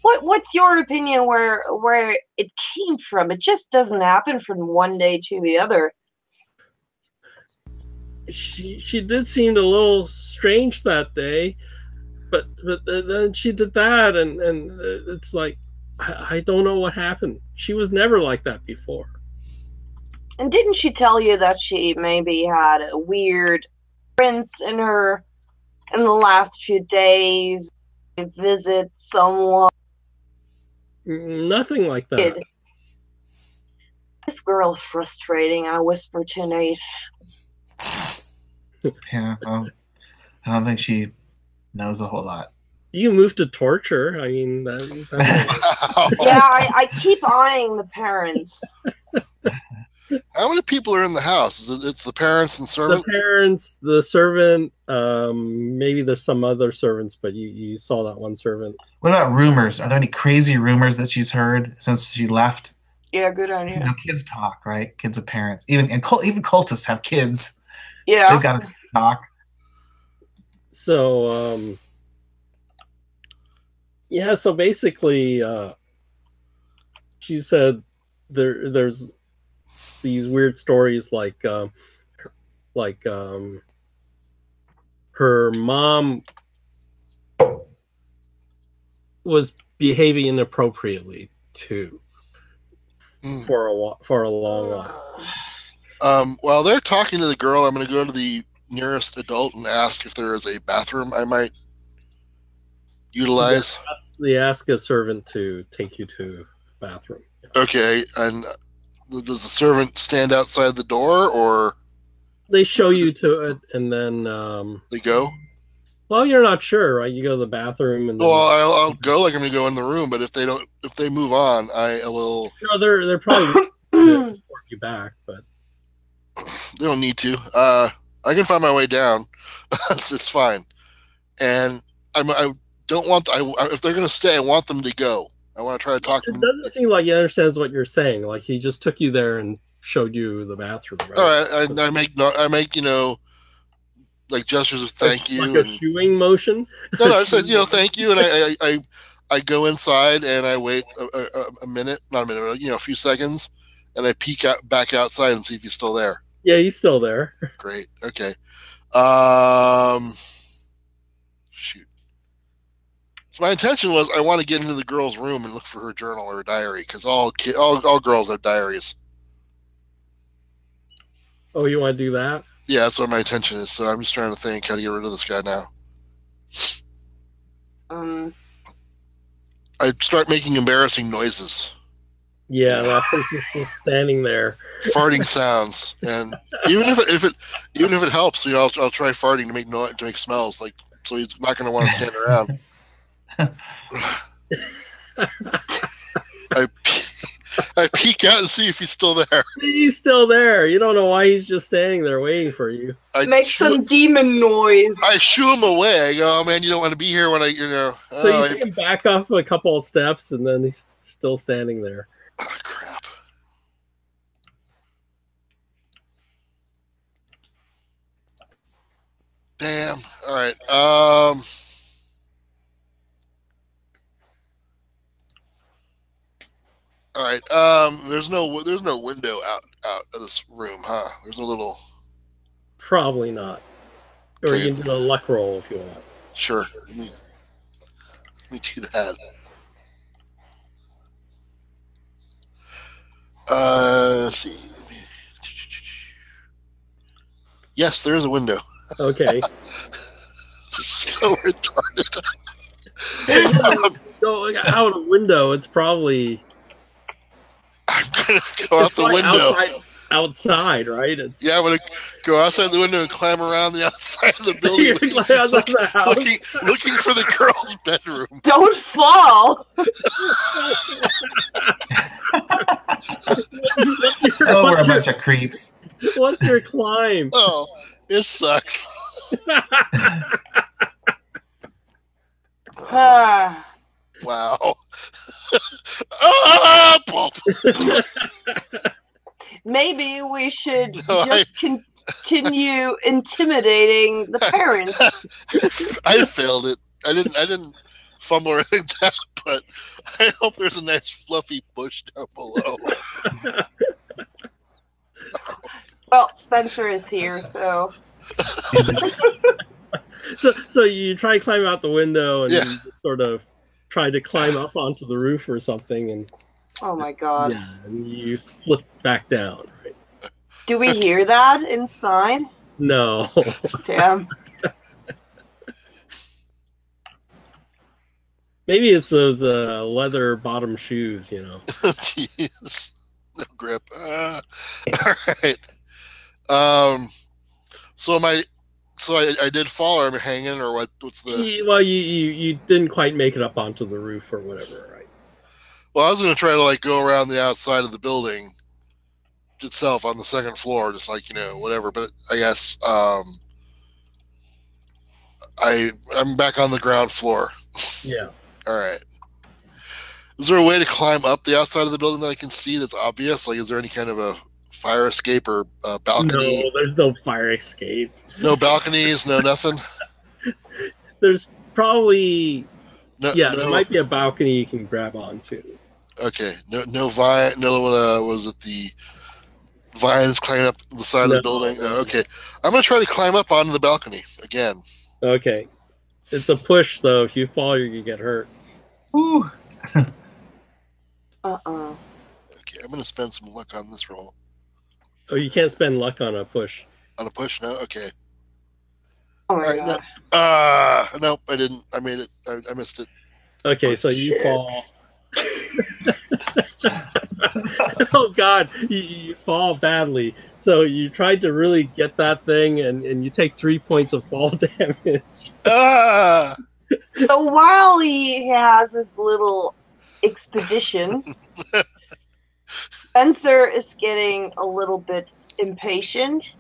what's your opinion where it came from? It just doesn't happen from one day to the other. She did seem a little strange that day, but then she did that, and it's like, I don't know what happened. She was never like that before. And didn't she tell you that she maybe had a weird prince in the last few days? Visit someone? Nothing like that. This girl is frustrating, I whispered to Nate. Yeah, I don't think she knows a whole lot. You moved to torture. I mean, Wow. Yeah, I keep eyeing the parents. How many people are in the house? It's the parents and servants? The parents, the servant, maybe there's some other servants, but you saw that one servant. What about rumors? Are there any crazy rumors that she's heard since she left? Yeah, good idea. You know, kids talk, right? Kids of parents. Even cultists have kids. Yeah. So they've got to talk. So, yeah, so basically, she said there's these weird stories like her mom was behaving inappropriately too. for a long while. While they're talking to the girl, I'm going to go to the nearest adult and ask if there is a bathroom I might utilize. They ask a servant to take you to the bathroom. Okay, and does the servant stand outside the door, or they show you to it, and then they go? Well, you're not sure, right? You go to the bathroom, and then well, I'll go like I'm going to go in the room. But if they move on, I will. No, they're probably report you back, but they don't need to. I can find my way down. It's fine. And I don't want. If they're going to stay, I want them to go. I want to try to talk to them. It doesn't seem like he understands what you're saying. Like he just took you there and showed you the bathroom. Right? All right, I make like gestures of thank you, like a shooing motion. No, I said thank you, and I go inside and I wait a minute, not a minute, a few seconds, and I peek back outside and see if he's still there. Yeah, he's still there. Great. Okay. Shoot. So my intention was I want to get into the girl's room and look for her journal or diary, because all girls have diaries. Oh, you want to do that? Yeah, that's what my intention is. So I'm just trying to think how to get rid of this guy now. I start making embarrassing noises. Yeah, that person's just standing there, farting sounds, and even if it helps, I'll try farting to make noise, to make smells, like, so he's not going to want to stand around. I peek out and see if he's still there. He's still there. You don't know why he's just standing there waiting for you. Make some demon noise. I shoo him away. I go, oh man, you don't want to be here when So you see him back off a couple of steps, and then he's still standing there. Oh, crap. Damn. All right. All right. There's no window out of this room, huh? There's a little. Probably not. Or you can do a luck roll if you want. Sure. Let me do that. Let's see. Yes, there is a window. Okay. So retarded. Go out a window. It's probably. I'm gonna go out the window. Outside, right? Yeah, I'm gonna go outside the window and climb around the outside of the building, looking for the girl's bedroom. Don't fall. We're a bunch of creeps. What's your climb? Oh, it sucks. Wow. Maybe we should continue intimidating the parents. I failed it. I didn't fumble or anything like that, but I hope there's a nice fluffy bush down below. Well, Spencer is here, so. So you try to climb out the window and you sort of try to climb up onto the roof or something, and oh my god! Yeah, and you slip back down. Right? Do we hear that inside? No. Damn. Maybe it's those leather bottom shoes, Jeez, no grip. All right. So I did fall, or I'm hanging, or what? What's the? Well, you didn't quite make it up onto the roof or whatever, right? Well, I was going to try to go around the outside of the building itself on the second floor, just whatever. But I guess I'm back on the ground floor. Yeah. All right. Is there a way to climb up the outside of the building that I can see that's obvious? Like, is there any kind of a fire escape or balcony? No, there's no fire escape. No balconies, no nothing? There's probably... there might be a balcony you can grab onto. Okay. No vine, was it the vines climbing up the side of the building? No, okay. I'm going to try to climb up onto the balcony again. Okay. It's a push, though. If you fall, you can get hurt. Ooh. Okay. I'm gonna spend some luck on this roll. Oh, you can't spend luck on a push. On a push now? Okay. Oh my All right, god. nope, I didn't. I made it. I missed it. Okay, Oh, so you shit. fall. Oh god, you fall badly. So you tried to really get that thing, and you take 3 points of fall damage. Ah! So while he has his little expedition, Spencer is getting a little bit impatient,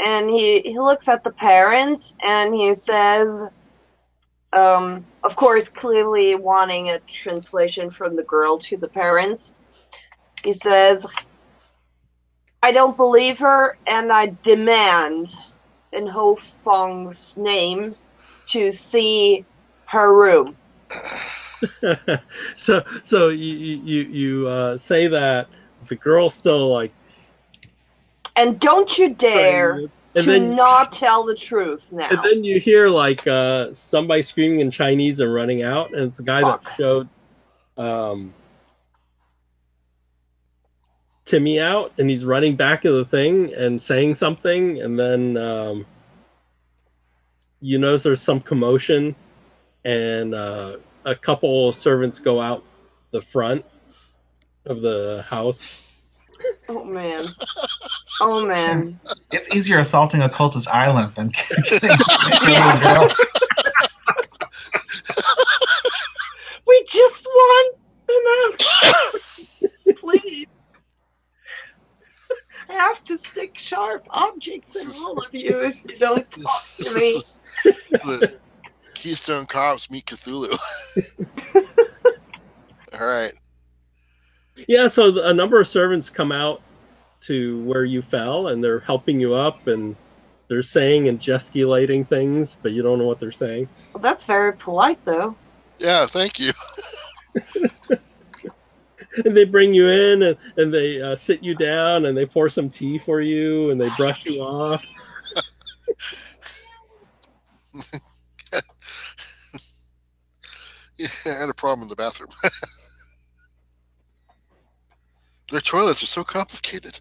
and he looks at the parents and he says, of course, clearly wanting a translation from the girl to the parents, he says, I don't believe her, and I demand, in Ho Fong's name, to see her room. So you say that the girl's still like, And don't you dare and to then not tell the truth now. and then you hear like somebody screaming in Chinese and running out, and it's a guy Fuck. that showed Timmy out, and he's running back of the thing and saying something, and then you notice there's some commotion, and a couple servants go out the front of the house. Oh man. Oh man. It's easier assaulting a cultist island than killing a Yeah. little girl. We just want enough. Please. I have to stick sharp objects in all of you if you don't talk to me. The Keystone Cops meet Cthulhu. All right. Yeah, so a number of servants come out to where you fell, and they're helping you up, and they're saying and gesticulating things, but you don't know what they're saying. Well, that's very polite, though. Yeah, thank you. And they bring you in, and they sit you down, and they pour some tea for you, and they brush you off. Yeah, I had a problem in the bathroom. Their toilets are so complicated.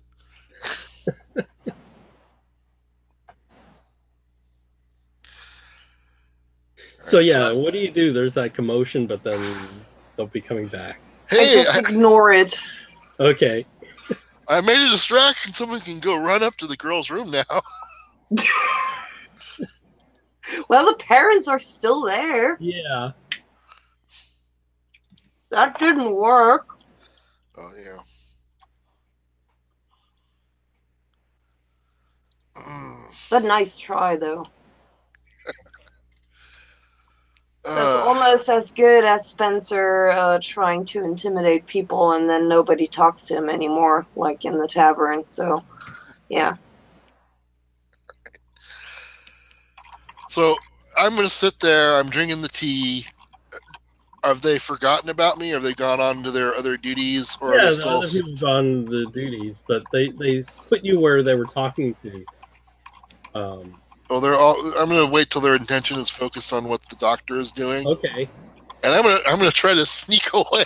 So yeah, what do you do? There's that commotion, but then they'll be coming back. Hey, I just ignore it. Okay. I made a distraction. Someone can go run up to the girl's room now. Well, the parents are still there. Yeah. That didn't work. Oh, yeah. But nice try, though. That's almost as good as Spencer trying to intimidate people and then nobody talks to him anymore, like in the tavern. So, yeah. So I'm going to sit there. I'm drinking the tea. Have they forgotten about me? Have they gone on to their other duties? Or Yeah, are they the still... other people's on the duties, but they put you where they were talking to. Oh, they're all. I'm going to wait till their attention is focused on what the doctor is doing. Okay. And I'm going to try to sneak away.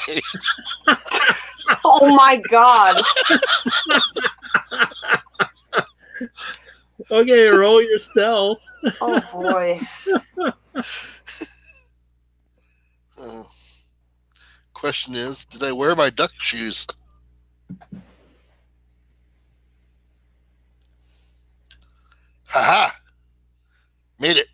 Oh my god. Okay, roll your stealth. Oh boy. Question is, did I wear my duck shoes? Haha! Made it.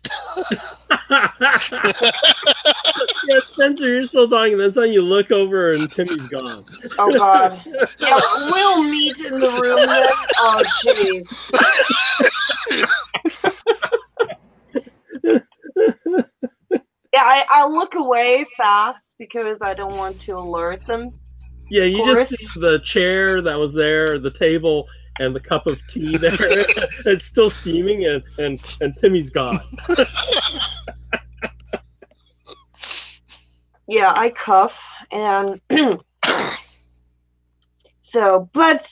Yeah, Spencer, you're still talking. That's how you look over and Timmy's gone. Oh god. Yeah, we'll meet in the room then. Oh jeez. Yeah, I look away fast because I don't want to alert them. Yeah, you Of just course. see the chair that was there, the table, and the cup of tea there. It's still steaming, and Timmy's gone. Yeah, I cuff and so, but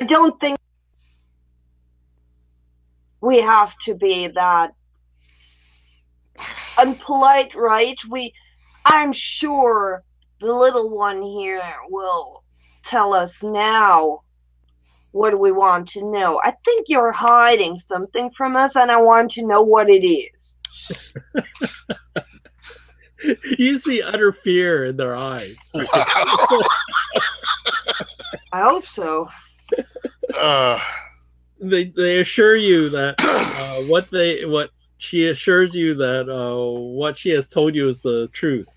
I don't think we have to be that unpolite, right? I'm sure the little one here will tell us now what we want to know. I think you're hiding something from us, and I want to know what it is. You see utter fear in their eyes. Wow. I hope so. They assure you that what she assures you that what she has told you is the truth.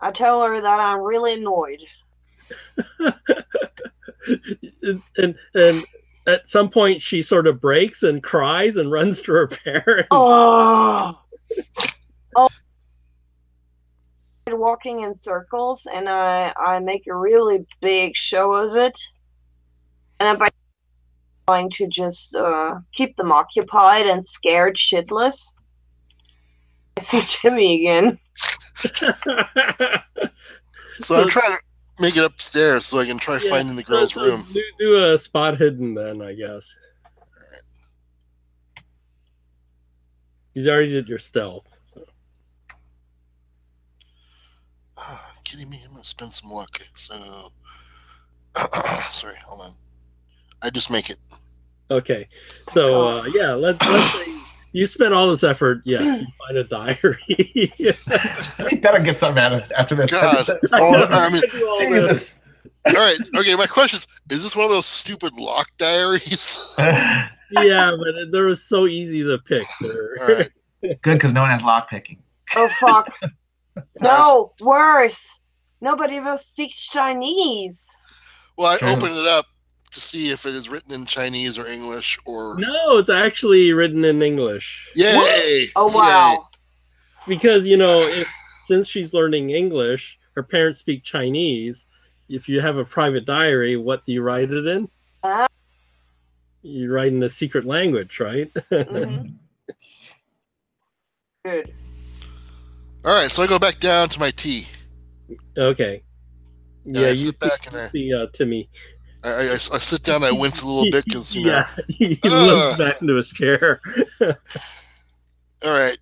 I tell her that I'm really annoyed. and at some point she sort of breaks and cries and runs to her parents. Oh, walking in circles, and I make a really big show of it, and I'm trying to just keep them occupied and scared shitless. I see Jimmy again. So I'm trying to make it upstairs so I can try finding the girl's room. Do a spot hidden then, I guess. Alright. He's already did your stealth. So. Kidding me? I'm gonna spend some luck. So, sorry, hold on. I just make it. Okay, so yeah, let's say you spent all this effort. Yes, you find a diary. I think that'll get something out of after this. God, I mean, Jesus. all right, okay. My question is this one of those stupid lock diaries? Yeah, but they were so easy to pick. All right. Good, because no one has lock picking. Oh fuck! No, worse. Nobody of us speaks Chinese. Well, I True. opened it up to see if it is written in Chinese or English or. No, it's actually written in English. Yay! What? Oh wow! Because since she's learning English, her parents speak Chinese. If you have a private diary, what do you write it in? You write in a secret language, right? Mm-hmm. Good. All right, so I go back down to my tea. Okay. Yeah, I sit back and see Timmy. I sit down. I wince a little bit because he limps back into his chair. All right.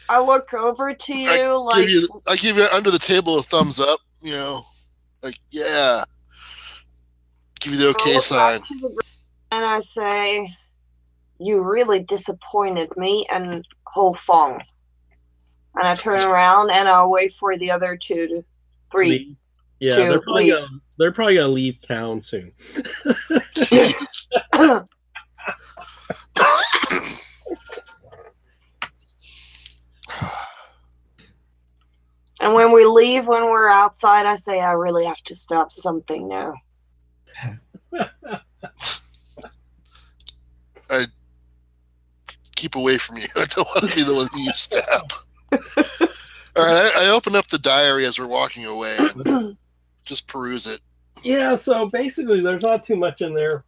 I look over to you I give you under the table a thumbs up. Like yeah. Give you the okay sign. And I say, "You really disappointed me and Ho Fong." And I turn around and I'll wait for the other three. Yeah, they're probably gonna leave town soon. And when we leave, when we're outside, I say, I really have to stop something now. I keep away from you. I don't want to be the one who you stab. All right, I open up the diary as we're walking away and just peruse it. Yeah, so basically there's not too much in there.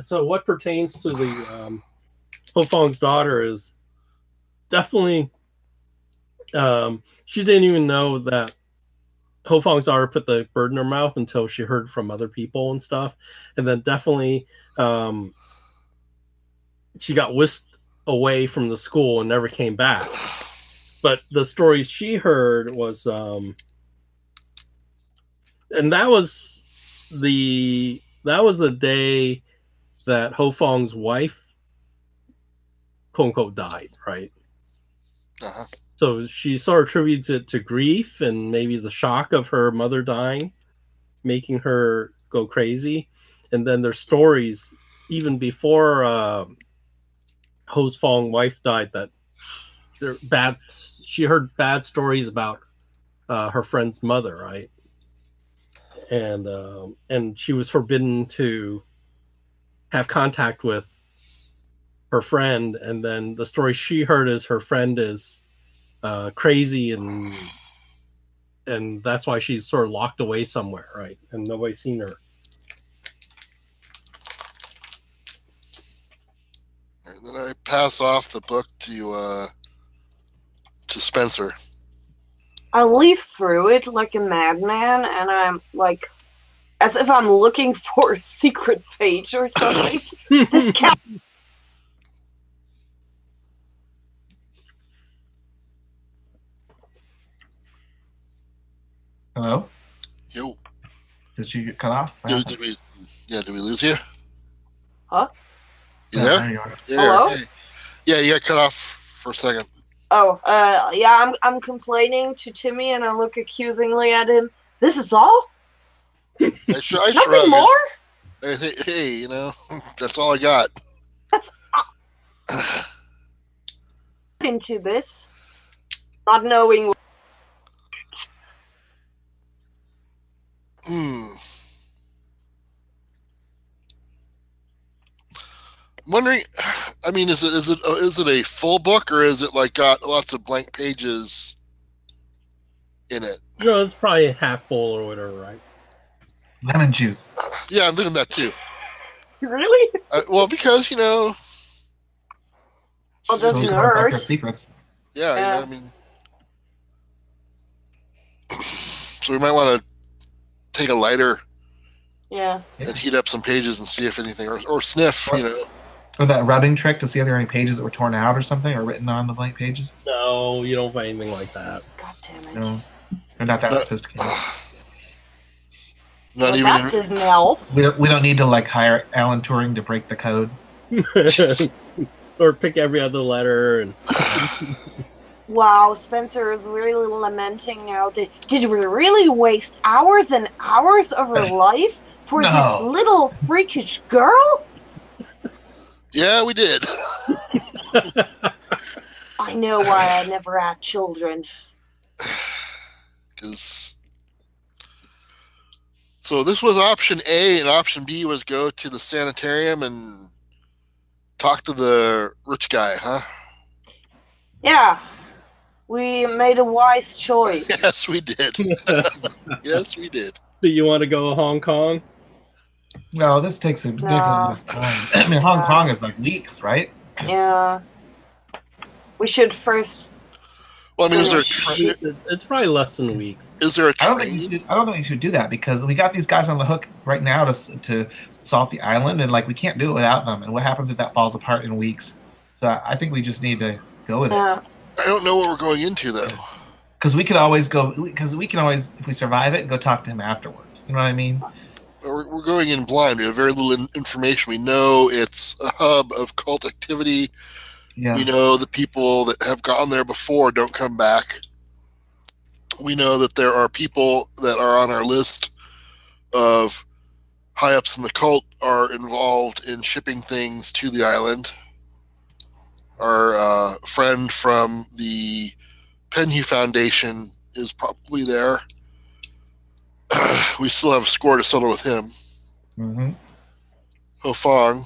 So what pertains to the Ho Fong's daughter is definitely she didn't even know that Ho Fong's daughter put the bird in her mouth until she heard from other people and stuff. And then definitely she got whisked away from the school and never came back. But the stories she heard was and that was the day that Ho Fong's wife, quote unquote, died, right? Uh-huh. So she sort of attributes it to grief and maybe the shock of her mother dying, making her go crazy. And then there's stories even before Ho Fong's wife died that they're bad. She heard bad stories about her friend's mother, right? And she was forbidden to have contact with her friend. And then the story she heard is her friend is crazy, and that's why she's sort of locked away somewhere, right? And nobody's seen her. And then I pass off the book to Spencer. I leaf through it like a madman, and I'm like, as if I'm looking for a secret page or something. This cat. Hello? Yo, Did she get cut off? What happened? did we lose you? Huh? You No, there? there you are. Hello? Hey. Yeah, you got cut off for a second. Oh, yeah, I'm complaining to Timmy and I look accusingly at him. This is all? I Nothing shrug. more? Hey, that's all I got. That's into this. Not knowing. Hmm. I'm wondering. I mean, is it a full book or is it like got lots of blank pages in it? No, it's probably half full or whatever, right? Lemon juice. Yeah, I'm thinking that too. Really? Well, because Well, she's doesn't Those just- are like hurt. their secrets. yeah, Yeah. I mean, so we might want to take a lighter Yeah. and heat up some pages and see if anything, or sniff, Or that rubbing trick to see if there are any pages that were torn out or something or written on the blank pages. No, you don't find anything like that. God damn it. No, they're not that But- sophisticated. Not Well, that even. didn't help. We don't need to like hire Alan Turing to break the code. Or pick every other letter and Wow, Spencer is really lamenting now. Did we really waste hours and hours of her life for No. this little freakish girl? Yeah, we did. I know why I never had children. So this was option A, and option B was go to the sanitarium and talk to the rich guy, huh? Yeah, we made a wise choice. Yes, we did. Yes, we did. do you want to go to Hong Kong? No, this takes significantly No. less time. I mean, Hong Yeah. Kong is like weeks, right? Yeah. We should first. Well, I mean, is there It's probably less than weeks. a I don't think train? I don't think we should do that because we got these guys on the hook right now to solve the island, and like we can't do it without them. And what happens if that falls apart in weeks? So I think we just need to go with it Yeah. I don't know what we're going into though. because we can always if we survive it, go talk to him afterwards. You know what I mean? We're going in blind. We have very little information. We know it's a hub of cult activity. Yeah. We know the people that have gone there before don't come back. We know that there are people that are on our list of high ups in the cult are involved in shipping things to the island. Our friend from the Penhu Foundation is probably there. We still have a score to settle with him. Mm-hmm. Ho Fong.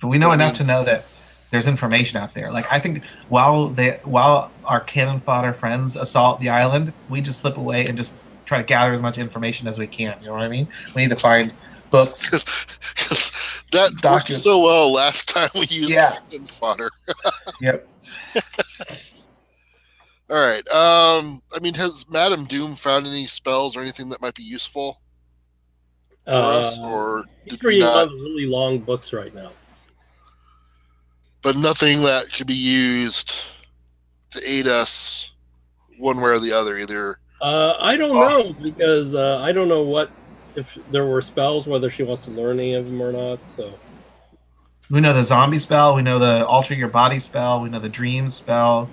But we know enough to know that there's information out there. Like I think while our cannon fodder friends assault the island, we just slip away and just try to gather as much information as we can. You know what I mean? We need to find books. Because that worked Documents. so well last time we used Yeah. cannon fodder. Yep. All right. I mean, has Madame Doom found any spells or anything that might be useful for us, or He's did we reading not? one of the really long books right now. But nothing that could be used to aid us one way or the other, either. I don't know because I don't know if there were spells, whether she wants to learn any of them or not. So We know the zombie spell. We know the alter your body spell. We know the dream spell.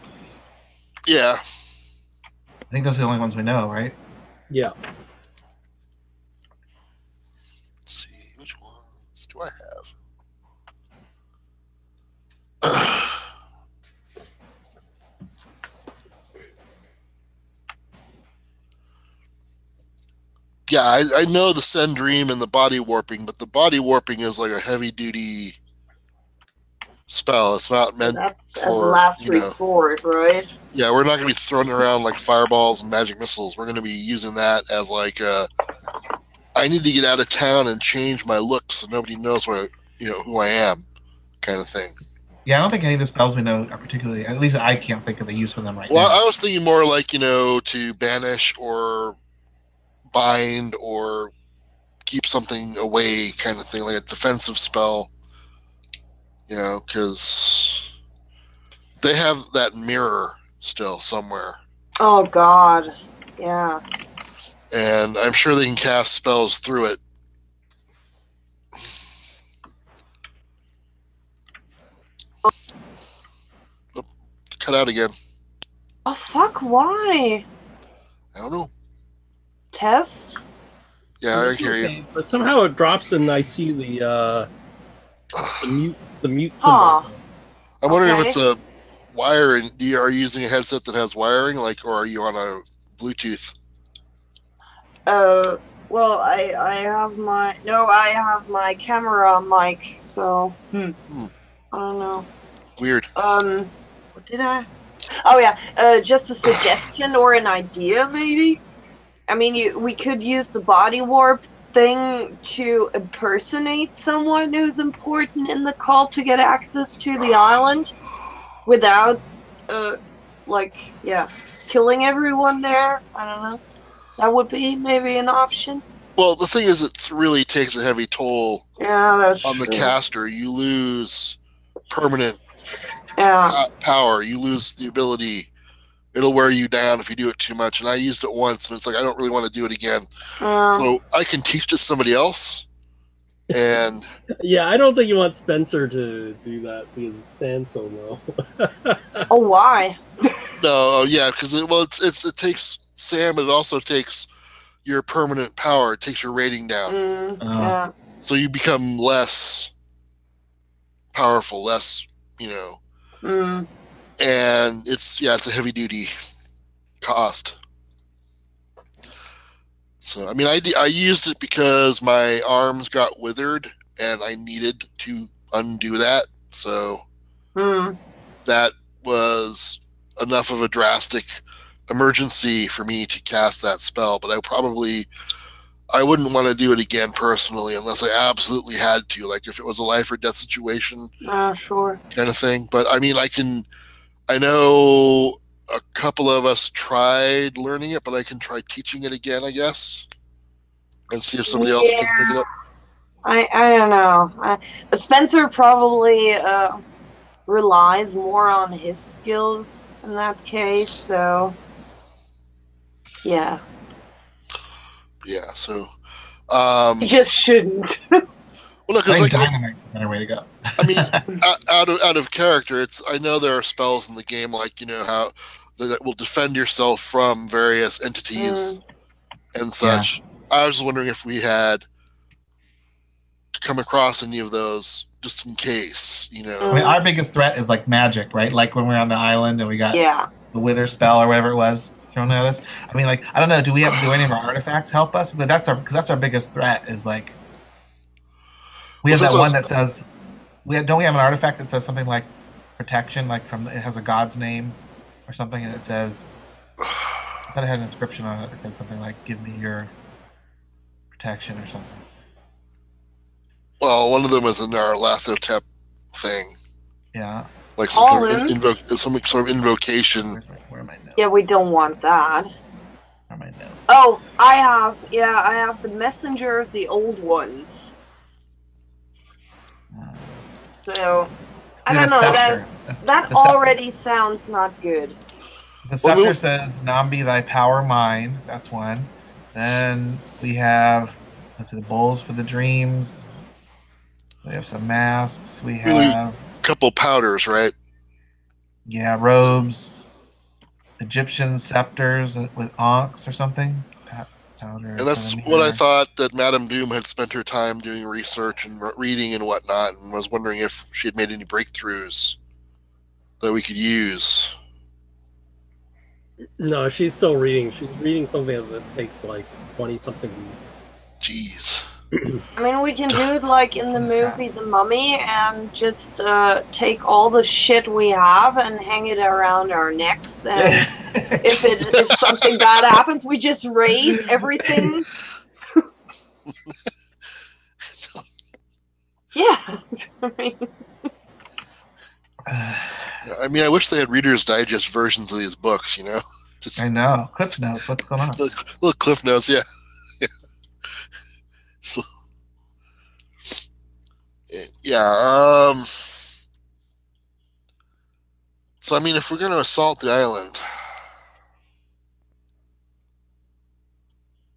Yeah. I think those are the only ones we know, right? yeah, Let's see, which ones do I have? Yeah, I know the Send Dream and the body warping, but the body warping is like a heavy duty spell. It's not meant That's as a for, last you know. resort, right? Yeah, we're not going to be throwing around like fireballs and magic missiles. We're going to be using that as like, I need to get out of town and change my look so nobody knows who I am, kind of thing. Yeah, I don't think any of the spells we know are particularly. At least I can't think of the use for them right Well, now. I was thinking more like to banish or bind or keep something away, kind of thing, like a defensive spell. Because they have that mirror still somewhere. Oh God. Yeah. And I'm sure they can cast spells through it. Cut out again. Oh fuck! Why? I don't know. Test? Yeah, I hear you. Okay, but somehow it drops and I see the mute Huh. symbol. I'm wondering if Okay. it's a wire. And are you using a headset that has wiring, like, or are you on a Bluetooth? Well, I have my camera mic, so I don't know. Weird. What did I? Oh yeah, just a suggestion or an idea, maybe. I mean, we could use the body warp thing to impersonate someone who's important in the cult to get access to the island without, killing everyone there. I don't know. That would be maybe an option. Well, the thing is, it really takes a heavy toll Yeah, that's on the true. caster. You lose permanent Yeah. power. You lose the ability. It'll wear you down if you do it too much. And I used it once, and it's like I don't really want to do it again. So I can teach it to somebody else. And Yeah, I don't think you want Spencer to do that because of Sanso, no. Oh, why? no, yeah, because it takes Sam, but it also takes your permanent power. It takes your rating down. Yeah. So you become less powerful, less, and it's a heavy duty cost. So I mean, I used it because my arms got withered and I needed to undo that. So that was enough of a drastic emergency for me to cast that spell. But I wouldn't want to do it again personally unless I absolutely had to, like if it was a life or death situation. Sure. Kind of thing. But I mean, I know a couple of us tried learning it, but I can try teaching it again, I guess, and see if somebody else can pick it up. I don't know. Spencer probably relies more on his skills in that case, so yeah. Yeah, so You just shouldn't. well, no, because Dynamite is a better way to go. I mean, out of character, I know there are spells in the game like how that will defend yourself from various entities and such. Yeah. I was wondering if we had come across any of those just in case, I mean, our biggest threat is like magic, right? Like when we're on the island and we got the wither spell or whatever it was thrown at us. I mean, like I don't know. Do any of our artifacts help us? But that's our biggest threat. Is like we have that one that says don't we have an artifact that says something like protection, like it has a god's name or something, and it says I thought it had an inscription on it that said something like "Give me your protection" or something. Well, one of them is in our Lathotep thing. Yeah. Like some sort of invocation. Where are my notes? Yeah, we don't want that. Where are my notes? Oh, I have the messenger of the old ones. So, I don't know, that already sounds not good. The scepter says, "Nambi, thy power mine." That's one. Then we have, the bowls for the dreams. We have some masks. We have a couple powders, right? Yeah, robes, Egyptian scepters with onks or something. Powder. And that's what I thought that Madame Doom had spent her time doing research and reading and whatnot, and was wondering if she had made any breakthroughs that we could use. No, she's still reading. She's reading something that takes like 20-something weeks. Jeez. I mean, we can do it like in the movie The Mummy and just take all the shit we have and hang it around our necks. And if something bad happens, we just raise everything. Yeah. I mean, I wish they had Reader's Digest versions of these books, Just, I know. Cliff Notes. What's going on? Little Cliff Notes, yeah. So, yeah. So I mean, if we're going to assault the island,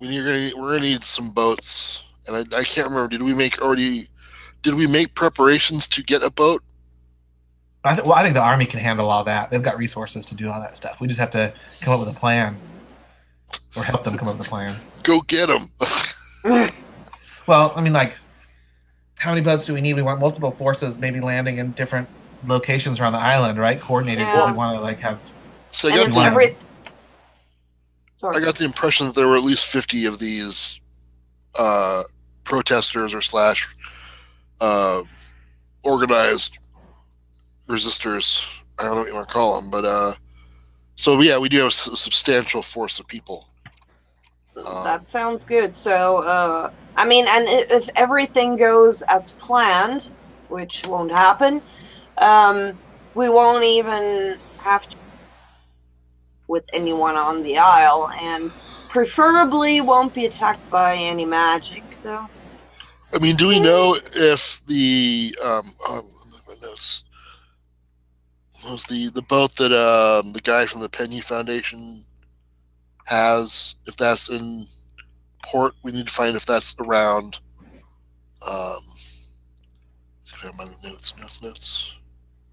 we're gonna need some boats, and I can't remember. Did we make preparations to get a boat? Well, I think the army can handle all that. They've got resources to do all that stuff. We just have to come up with a plan, or help them come up with a plan. Go get them. Well, I mean, like, how many boats do we need? We want multiple forces, maybe landing in different locations around the island, right? Coordinated, because we want to like have. So and it's every. I got the impression that there were at least 50 of these protesters or slash organized resistors. I don't know what you want to call them, but so yeah, we do have a substantial force of people. That sounds good. So, I mean, and if everything goes as planned, which won't happen, we won't even have to with anyone on the isle, and preferably won't be attacked by any magic. So, I mean, do we know if the was the boat that the guy from the Penny Foundation has, if that's in port? We need to find if that's around. Notes.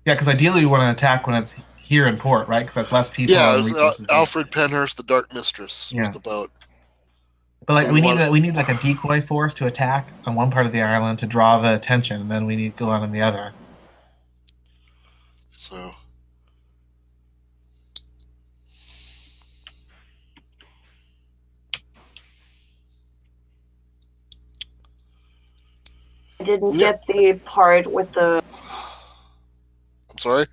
Yeah, because ideally we want to attack when it's here in port, right? Because that's less people. Yeah, Alfred Penhurst, the Dark Mistress, was the boat. But like, so we need like a decoy force to attack on one part of the island to draw the attention, and then we need to go on the other. So. I didn't get the part with the. I'm sorry?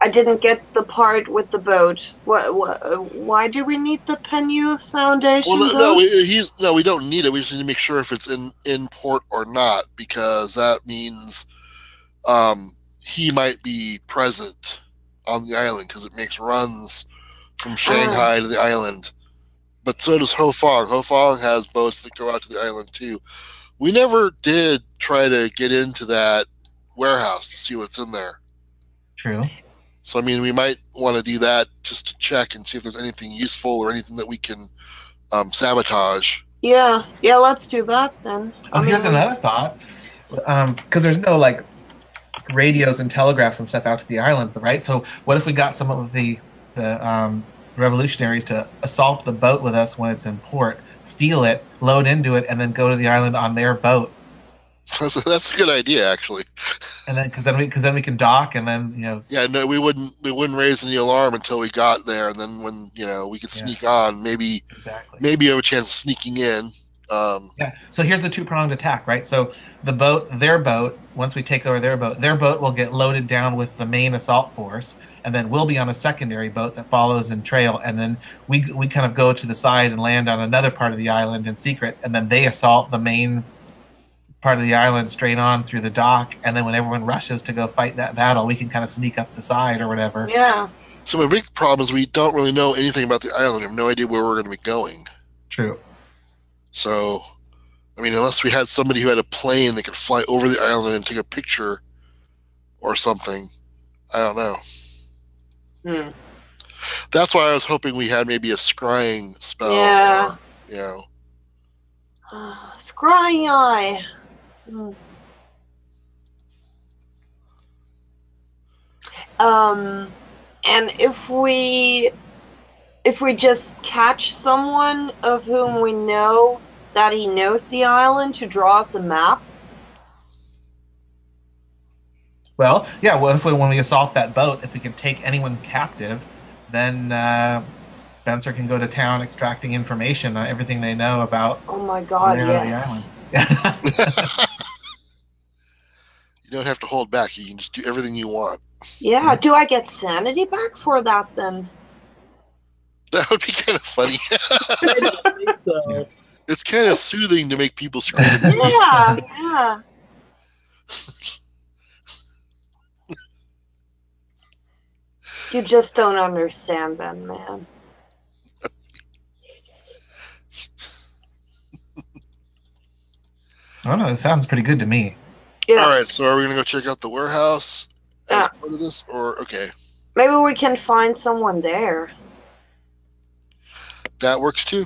I didn't get the part with the boat. Why do we need the Penny Foundation? Well, no, we don't need it. We just need to make sure if it's in port or not, because that means he might be present on the island, because it makes runs from Shanghai to the island. But so does Ho Fong. Ho Fong has boats that go out to the island too. We never did try to get into that warehouse to see what's in there. True. So, I mean, we might want to do that just to check and see if there's anything useful or anything that we can sabotage. Yeah, let's do that then. Here's another thought. Because there's no, like, radios and telegraphs and stuff out to the island, right? So what if we got some of the revolutionaries to assault the boat with us when it's in port, steal it, load into it, and then go to the island on their boat? That's a good idea, actually. And then, because then we can dock, and then Yeah, no, we wouldn't raise any alarm until we got there, and then when we could sneak on, maybe you have a chance of sneaking in. Yeah. So here's the two-pronged attack, right? So their boat. Once we take over their boat will get loaded down with the main assault force, and then we'll be on a secondary boat that follows in trail, and then we kind of go to the side and land on another part of the island in secret, and then they assault the main part of the island straight on through the dock, and then when everyone rushes to go fight that battle, we can kind of sneak up the side or whatever. Yeah. So my big problem is we don't really know anything about the island. We have no idea where we're going to be going. True. So, I mean, unless we had somebody who had a plane that could fly over the island and take a picture or something, I don't know. That's why I was hoping we had maybe a scrying spell. Yeah. Scrying eye. And if we just catch someone of whom we know that he knows the island to draw us a map. Well, yeah. What if when we assault that boat, if we can take anyone captive, then Spencer can go to town extracting information on everything they know about. Oh my God! Yes. The island. You don't have to hold back. You can just do everything you want. Yeah. Do I get sanity back for that then? That would be kind of funny. I don't think so. It's kind of soothing to make people scream. Yeah. You just don't understand them, man. I don't know. It sounds pretty good to me. Yeah. All right, so are we going to go check out the warehouse as part of this? Or, okay. Maybe we can find someone there. That works too.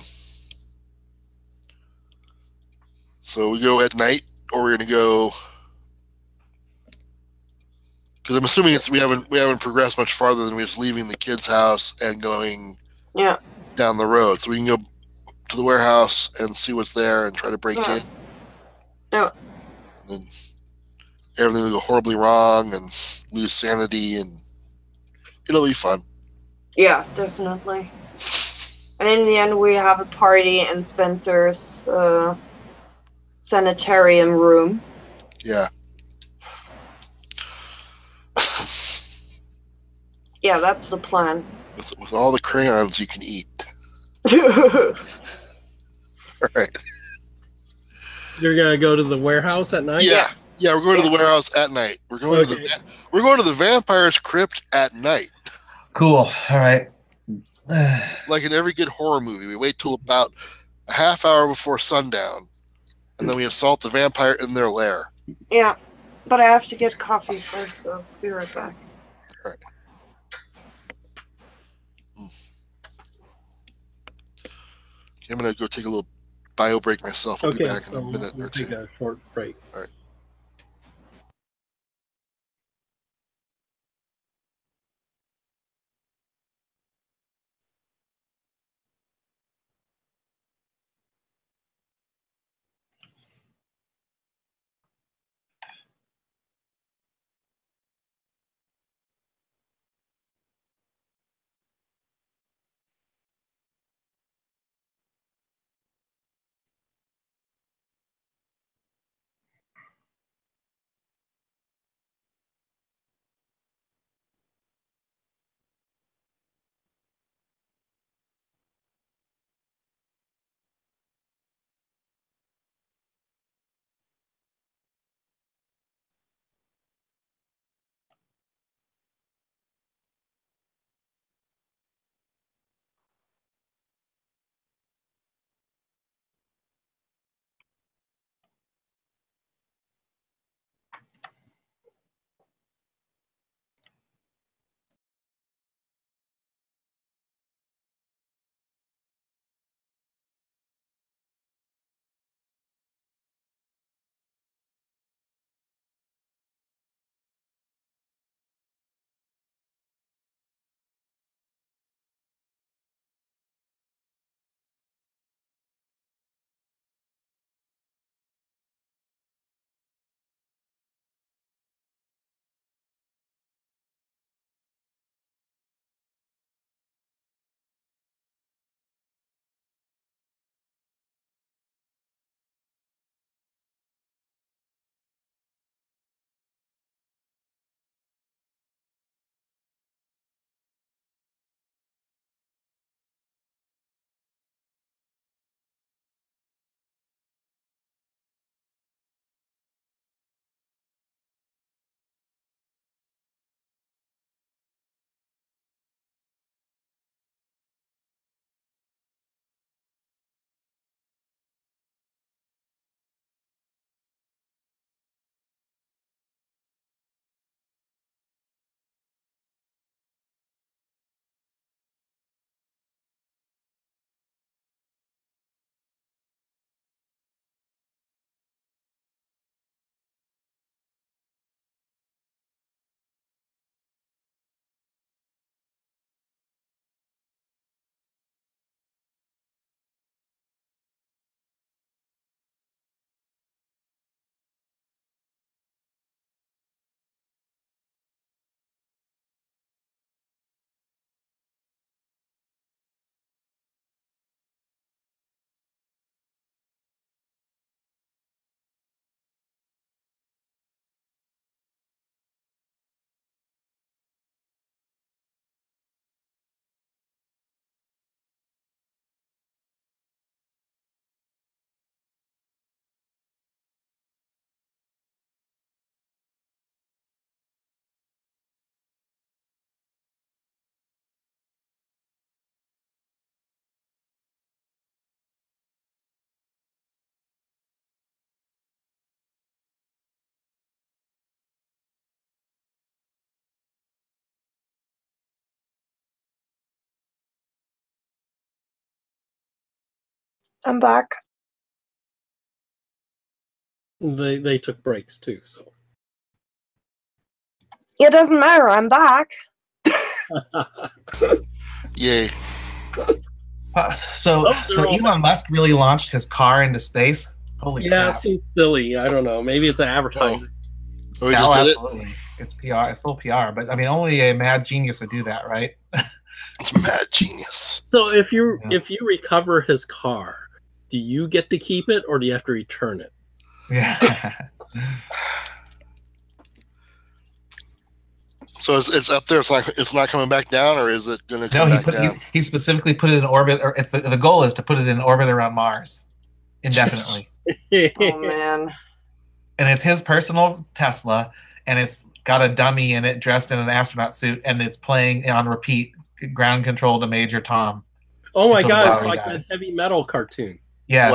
So we go at night, or we're going to go. Because I'm assuming we haven't progressed much farther than just leaving the kid's house and going down the road. So we can go to the warehouse and see what's there and try to break in. Yeah. And then everything will go horribly wrong and lose sanity, and it'll be fun. Yeah, definitely. And in the end, we have a party in Spencer's sanitarium room. Yeah. Yeah, that's the plan. With all the crayons you can eat. All right. You're gonna go to the warehouse at night? Yeah. Yeah, we're going to the warehouse at night. We're going to the vampire's crypt at night. Cool. All right. Like in every good horror movie, we wait till about a half hour before sundown, and then we assault the vampire in their lair. Yeah, but I have to get coffee first, so be right back. All right. Okay, I'm gonna go take a little bio break myself. I'll be back in a minute or two. Take a short break. All right. I'm back. They took breaks too, so. It doesn't matter. I'm back. Yay. So they're all Elon Musk really launched his car into space. Holy Yeah, it crap! seems silly. I don't know. Maybe it's an advertising. Oh, we just did it? Absolutely. It's PR. It's full PR. But I mean, only a mad genius would do that, right? It's mad genius. So if you recover his car, do you get to keep it or do you have to return it? Yeah. So it's up there. It's not coming back down, or is it going to come back down? He specifically put it in orbit, or the goal is to put it in orbit around Mars indefinitely. Oh man. And it's his personal Tesla, and it's got a dummy in it dressed in an astronaut suit, and it's playing on repeat ground control to Major Tom. Oh my Until the god, it's battery like dies. that heavy metal cartoon. Yes.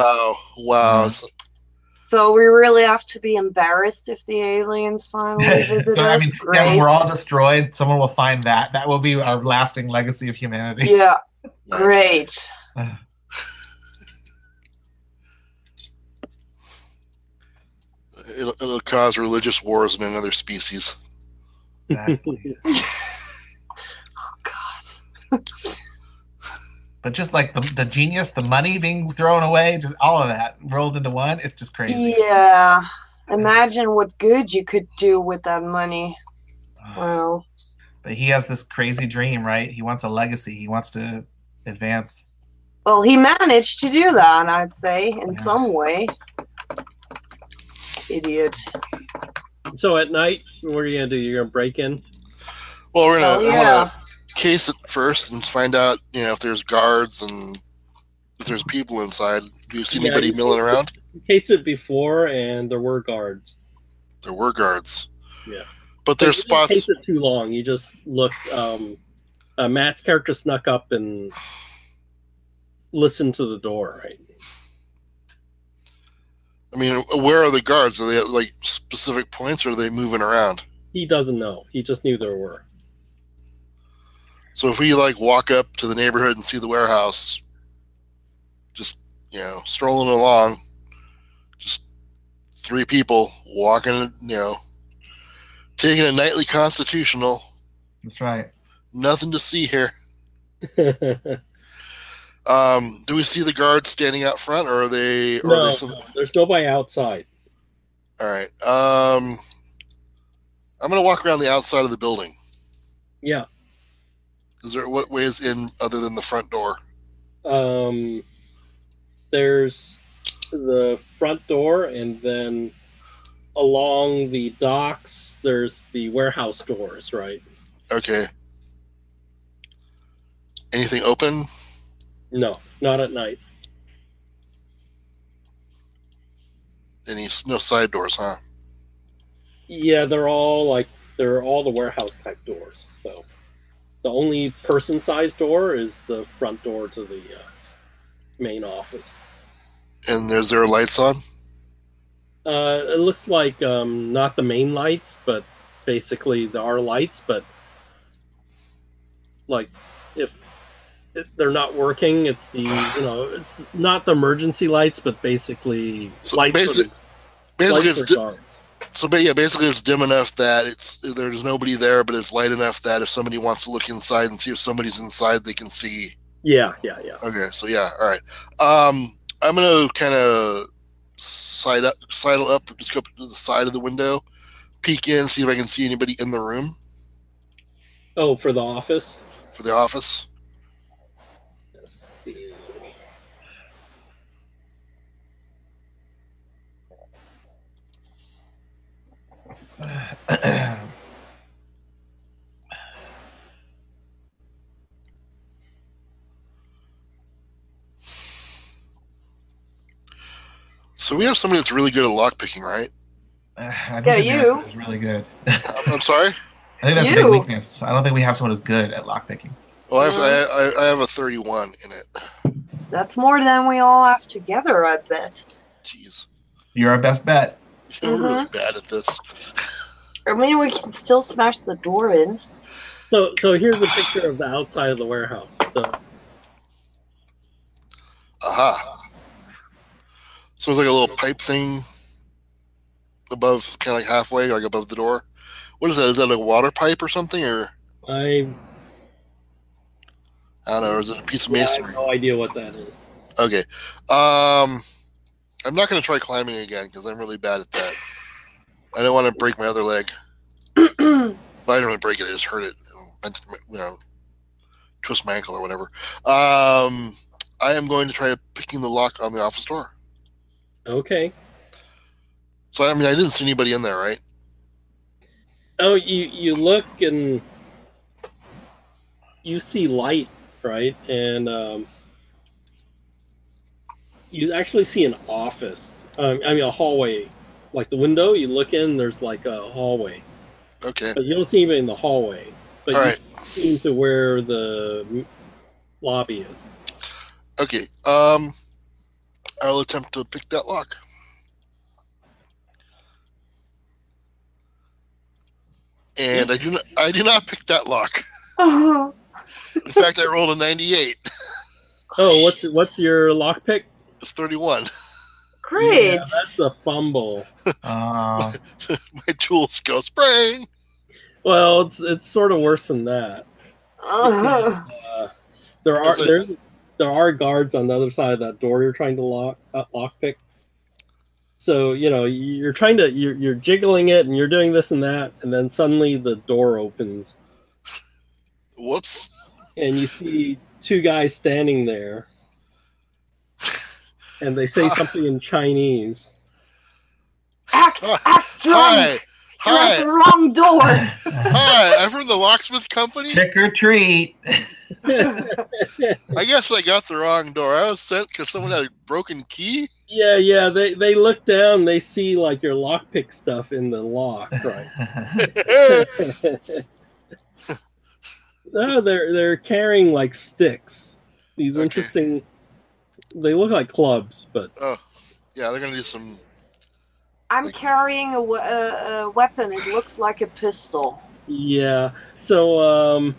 Wow. Mhm. So we really have to be embarrassed if the aliens finally visit So I us? mean, Great. when we're all destroyed, someone will find that. That will be our lasting legacy of humanity. Yeah, Nice. great. It'll cause religious wars in another species. Exactly. But just like the genius, the money being thrown away, just all of that rolled into one, it's just crazy. Yeah. Imagine what good you could do with that money. Wow. But he has this crazy dream, right? He wants a legacy. He wants to advance. Well, he managed to do that, I'd say, in some way. Idiot. So at night, what are you gonna do? You're gonna break in? Well, we're Oh, gonna yeah. want to case it first and find out, if there's guards and if there's people inside. Do you see anybody milling around? Case it before, and there were guards. There were guards. Yeah. But there's You didn't spots. case it too long. You just looked. Matt's character snuck up and listened to the door. Right. I mean, where are the guards? Are they at like specific points, or are they moving around? He doesn't know. He just knew there were. So if we like walk up to the neighborhood and see the warehouse, just strolling along, just three people walking, taking a nightly constitutional. That's right. Nothing to see here. Do we see the guards standing out front, or are they? Or No, there's nobody outside. All right. I'm gonna walk around the outside of the building. Yeah. Is there what way is in other than the front door? There's the front door, and then along the docks, there's the warehouse doors, right? Okay. Anything open? No, not at night. No side doors, huh? Yeah, they're all the warehouse type doors. So the only person-sized door is the front door to the main office. And is there lights on? It looks like not the main lights, but basically there are lights, but like if they're not working, it's the it's not the emergency lights, but basically lights. Basically it's dim enough that there's nobody there, but it's light enough that if somebody wants to look inside and see if somebody's inside, they can see. Yeah. Okay, so all right. I'm gonna kind of sidle up, just go up to the side of the window, peek in, see if I can see anybody in the room. Oh, for the office. For the office. Let's see. So we have somebody that's really good at lockpicking, right? I don't Yeah, think you. that is really good. I'm sorry? I think that's a You. big weakness. I don't think we have someone who's good at lockpicking. Well, I have a 31 in it. That's more than we all have together, I bet. Jeez. You're our best bet. We're really bad at this. I mean, we can still smash the door in. So here's a picture of the outside of the warehouse. So Aha. So it's like a little pipe thing. above, kind of like halfway, like above the door. What is that? Is that a water pipe or something, or I I don't know? Or is it a piece of I masonry? have no idea what that is. Okay. I'm not going to try climbing again because I'm really bad at that. I don't want to break my other leg. But I didn't really break it. I just hurt it. Twist my ankle or whatever. I am going to try picking the lock on the office door. Okay. So I didn't see anybody in there, right? Oh, you look and you see light, right? And you actually see an office. A hallway. Like the window, you look in. There's like a hallway, Okay. but you don't see anybody in the hallway. But All you right. see into where the lobby is. Okay. I'll attempt to pick that lock. And I do not pick that lock. Oh, In fact, I rolled a 98. Oh, what's your lockpick? It's 31. great. Yeah, that's a fumble. Uh, My tools go spring. Well, it's sort of worse than that. Uh, There are Is it- there are guards on the other side of that door you're trying to lockpick. So you're trying to you're jiggling it and you're doing this and that, and then suddenly the door opens Whoops. and you see two guys standing there, and they say something in Chinese. act drunk. Hi. You're at Hi. the wrong door. Hi. I'm from the locksmith company. trick or treat. I guess I got the wrong door. I was sent because someone had a broken key. Yeah. They look down, they see like your lockpick stuff in the lock, right? No, they're carrying like sticks. These Okay. interesting. They look like clubs, but Oh, yeah, they're gonna do some. I'm carrying a weapon. It looks like a pistol. yeah. So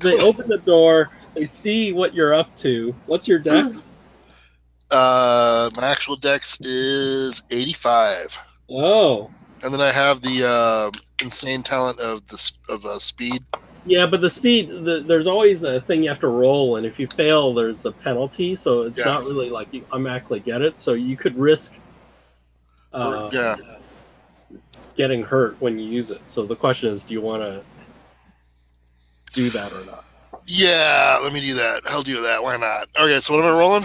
they open the door. They see what you're up to. What's your dex? My actual dex is 85, Oh, and then I have the insane talent of speed. yeah. But the speed. There's always a thing you have to roll, and if you fail, there's a penalty. So it's Yeah. not really like you automatically get it. So you could risk. Yeah. Getting hurt when you use it. So the question is, do you want to do that or not? Yeah, let me do that. I'll do that. Why not? Okay, so what am I rolling?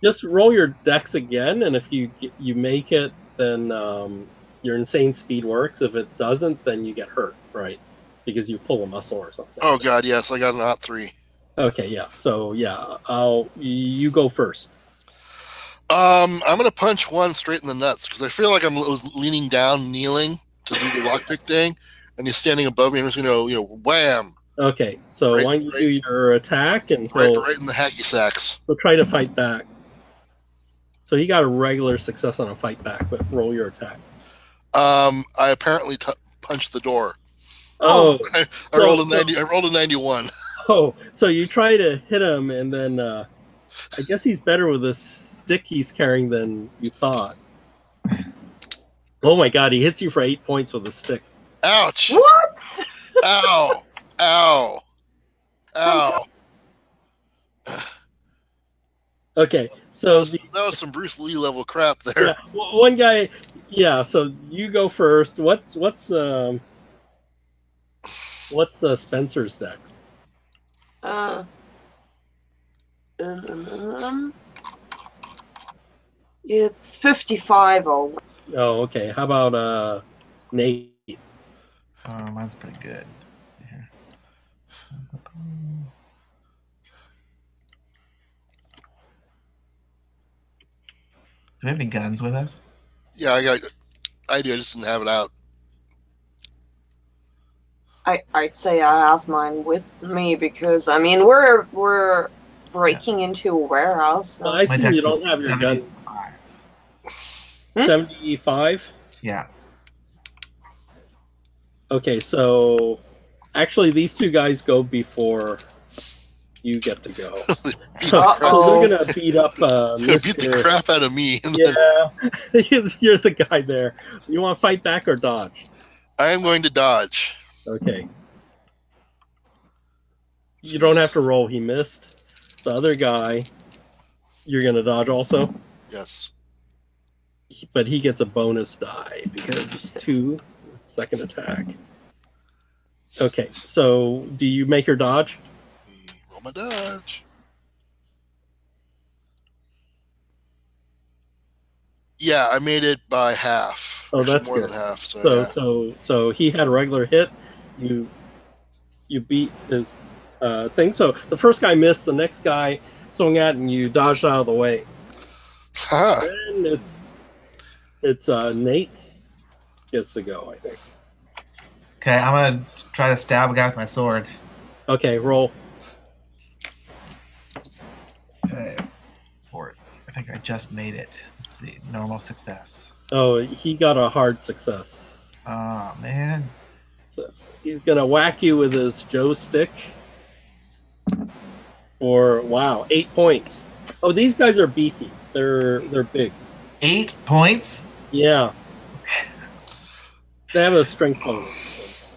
Just roll your dex again, and if you make it, then your insane speed works. If it doesn't, then you get hurt, right? Because you pull a muscle or something. Oh God, yes, I got an odd 3. Okay, yeah. So yeah, you go first. I'm gonna punch one straight in the nuts because I feel like I was leaning down, kneeling to do the lockpick thing, and he's standing above me, and I'm just gonna, wham, Okay, so Right- why don't you right- do your attack, and right in the hacky sacks. he'll try to fight back. So he got a regular success on a fight back, but roll your attack. I apparently punched the door. Oh, I So- rolled a 90. I rolled a 91. oh, so you try to hit him, and then I guess he's better with the stick he's carrying than you thought. Oh my god, he hits you for 8 points with a stick. Ouch! What? Ow! Ow! Ow! Okay, so That was some Bruce Lee level crap there. yeah, one guy. Yeah, so you go first. What's Spencer's dex? It's 55 over. Oh, okay. How about Nate? Mine's pretty good. Let's see here. Do we have any guns with us? Yeah, I do. I just didn't have it out. I'd say I have mine with me because I mean we're breaking into a warehouse. So. Well, I My see dex you don't is have your gun. 75. 75. Yeah. Okay, so actually these two guys go before you get to go. Beat So, the crap- so they're gonna beat up gonna beat the Mr. crap out of me. And then Yeah, you're the guy there. You want to fight back or dodge? I am going to dodge. Okay. You don't have to roll. He missed. The other guy, you're gonna dodge also, Yes. but he gets a bonus die because it's 2 second attack. Okay, so do you make your dodge? Roll my dodge. Yeah, I made it by half. Oh, Actually, that's more good. than half. So, So yeah. so he had a regular hit. You beat his thing. So the first guy missed. The next guy swung at, and you dodged out of the way. Haha. Then it's Nate gets to go. I think. Okay, I'm gonna try to stab a guy with my sword. Okay, roll. Okay, for it. I think I just made it. Let's see, normal success. Oh, he got a hard success. Oh man. So he's gonna whack you with his Joe stick. For wow, 8 points. Oh, these guys are beefy. They're big. 8 points? Yeah. They have a strength bonus.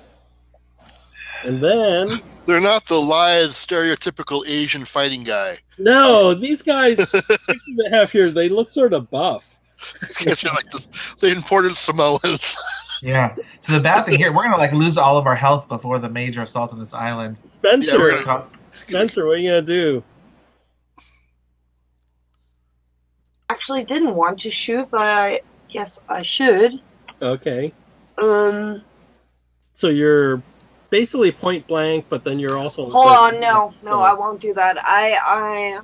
And then They're not the lithe, stereotypical Asian fighting guy. no, these guys that have here, they look sort of buff. These guys are like this. They imported Samoans. Yeah. So the bad thing here, we're gonna like lose all of our health before the major assault on this island. Spencer, Yeah, we're gonna- Spencer, what are you gonna do? Actually, didn't want to shoot, but I guess I should. Okay. Um, So you're basically point blank, but then you're also hold on, no, I won't do that. I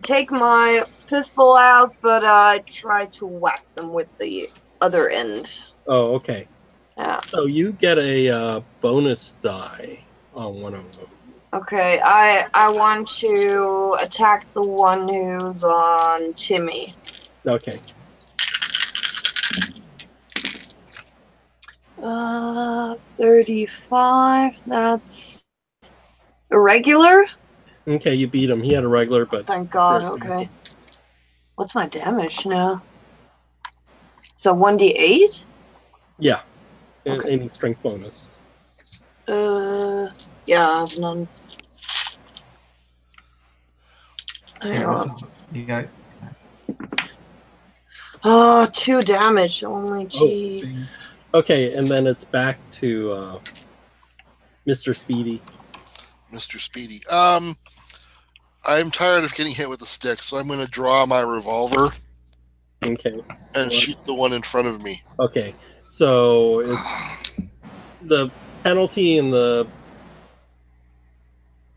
take my pistol out, but I try to whack them with the other end. Oh, okay. Yeah. So you get a bonus die on one of them. Okay, I want to attack the one who's on Timmy. Okay. 35. That's irregular. Okay, you beat him. He had a regular, but Thank God. Okay. What's my damage now? So 1d8. yeah, Okay. any strength bonus. Yeah, I have none. Hang Here, this on. is, you got Oh, 2 damage only. Jeez. Okay, and then it's back to Mr. Speedy. Mr. Speedy. I'm tired of getting hit with a stick, so I'm going to draw my revolver Okay. and shoot the one in front of me. Okay. So it's the penalty and the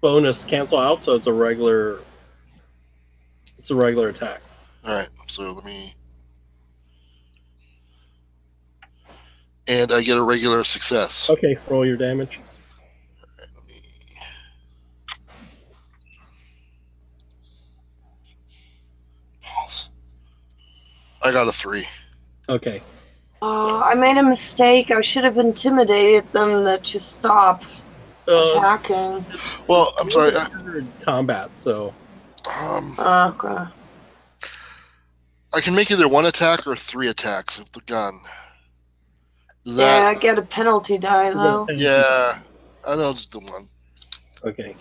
bonus cancel out, so it's a regular attack. All right, so let me. And I get a regular success. Okay, roll your damage. Pause. I got a 3. Okay. I made a mistake. I should have intimidated them to stop attacking. Well, I'm sorry. Combat, so Okay. I can make either 1 attack or 3 attacks with the gun. Is Yeah, that? I get a penalty die though. Yeah, I know it's the one. Okay.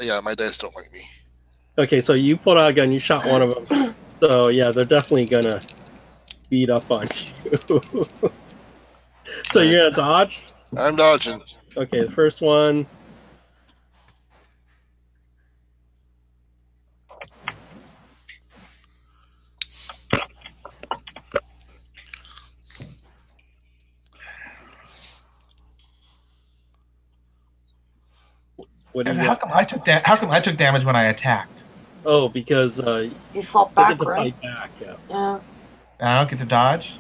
Yeah, my dice don't like me. Okay, so you pulled out a gun, you shot one of them. So yeah, they're definitely gonna beat up on you. So you're gonna dodge? I'm dodging. Okay, the first one. What do you how got? come I took damage when I attacked? Oh, because You fall they back, get to right? fight back. Yeah. Yeah. I don't get to dodge?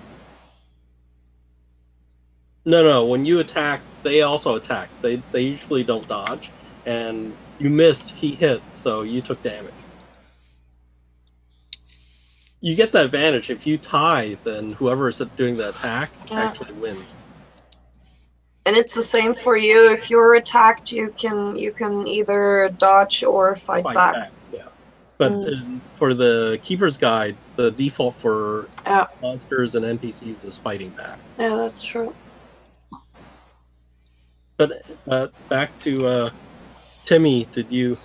No. When you attack, they also attack. They usually don't dodge, and you missed. He hit, so you took damage. You get the advantage if you tie. Then whoever is doing the attack Yeah. actually wins. And it's the same for you. If you're attacked, you can either dodge or fight back. Yeah. But for the Keeper's Guide, the default for Yeah. monsters and NPCs is fighting back. Yeah, that's true. But back to Timmy, did you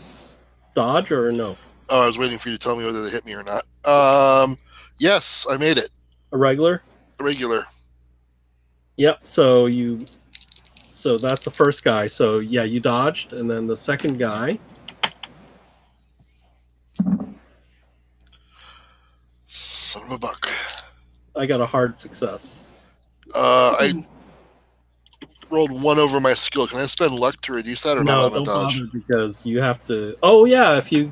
dodge or no? Oh, I was waiting for you to tell me whether they hit me or not. Yes, I made it. A regular? A regular. Yep. So that's the first guy. So yeah, you dodged, and then the second guy. Son of a buck. I got a hard success. I rolled 1 over my skill. Can I spend luck to reduce that or No, not on don't the dodge? bother because you have to. Oh yeah, if you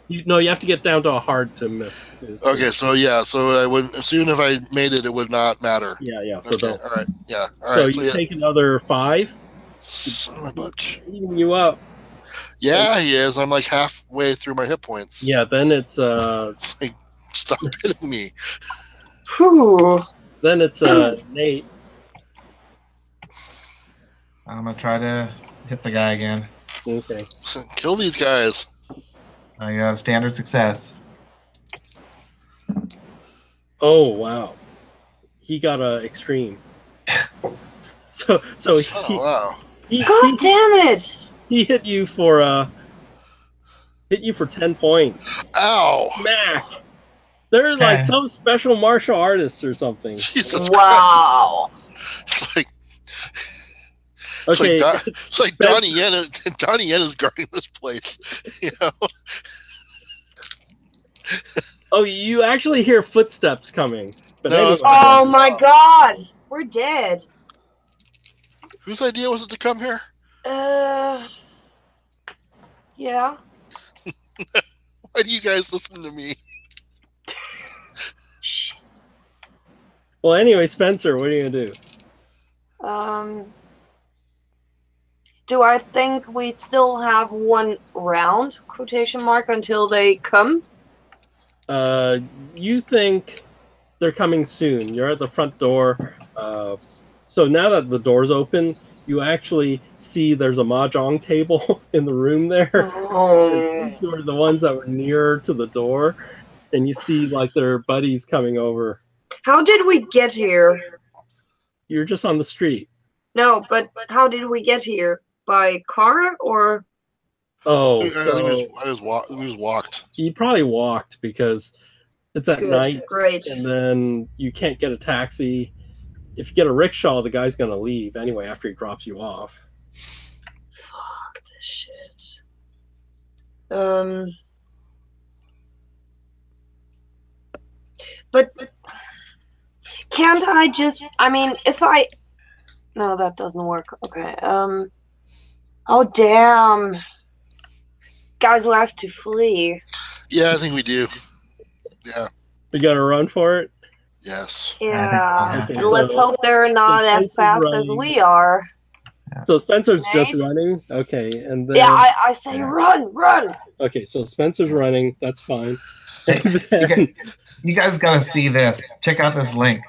have to get down to a hard to miss. Okay, so yeah, so I wouldn't. So even if I made it, it would not matter. Yeah. So Okay, don't. all right, yeah, all So right. you take another 5. Son of a bitch. Even you up. Yeah, he is. I'm like halfway through my hit points. Yeah. Then it's It's like, stop hitting me. Whew. Then it's Nate. I'm gonna try to hit the guy again. Okay. Kill these guys. I got a standard success. Oh wow, he got a extreme. So Oh wow. God damn it! he hit you for 10 points. Ow! Smack. They're like some special martial artist or something. Jesus Wow. Christ. Okay. It's like Donnie Yen. Donnie Yen is guarding this place. You know. Oh, you actually hear footsteps coming. But No, anyway, that's Oh my god! We're dead. Whose idea was it to come here? Yeah. Why do you guys listen to me? Shit. well, anyway, Spencer, what are you gonna do? Do I think we still have 1 round, quotation mark, until they come? You think they're coming soon. You're at the front door. So now that the door's open, you actually see there's a mahjong table in the room there. Oh. These were the ones that were nearer to the door, and you see like their buddies coming over. How did we get here? You're just on the street. No, but how did we get here? By car or? Oh, I think we just walked. you probably walked because it's at Good, night, great. and then you can't get a taxi. If you get a rickshaw, the guy's gonna leave anyway after he drops you off. Fuck this shit. But can't I just? I mean, if I. No, that doesn't work. Okay. Oh damn. Guys will have to flee. Yeah, I think we do. Yeah. You gotta run for it. Yes. Yeah. Okay, Let's so- hope they're not so as fast as running. we are. So Spencer's just Nate? running. Okay, and then Yeah, I say run, run. okay, so Spencer's running. That's fine. And You then, guys, you guys gotta see this. Check out this link.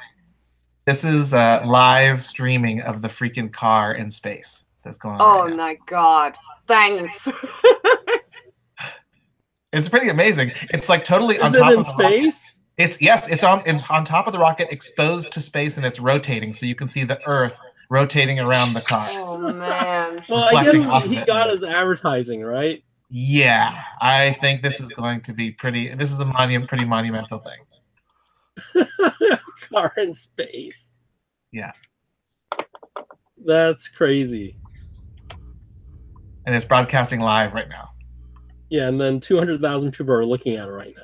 This is live streaming of the freaking car in space that's going on. Oh right now. my god. Thanks. It's pretty amazing. It's like totally on is top it in of the rocket. space? It's on top of the rocket, exposed to space, and it's rotating, so you can see the Earth rotating around the car. Oh man. Well, I guess reflecting off he of it. got his advertising, right? Yeah, I think this is going to be pretty. This is a pretty monumental thing. Car in space. Yeah, That's crazy. and it's broadcasting live right now Yeah, and then 200,000 people are looking at it right now.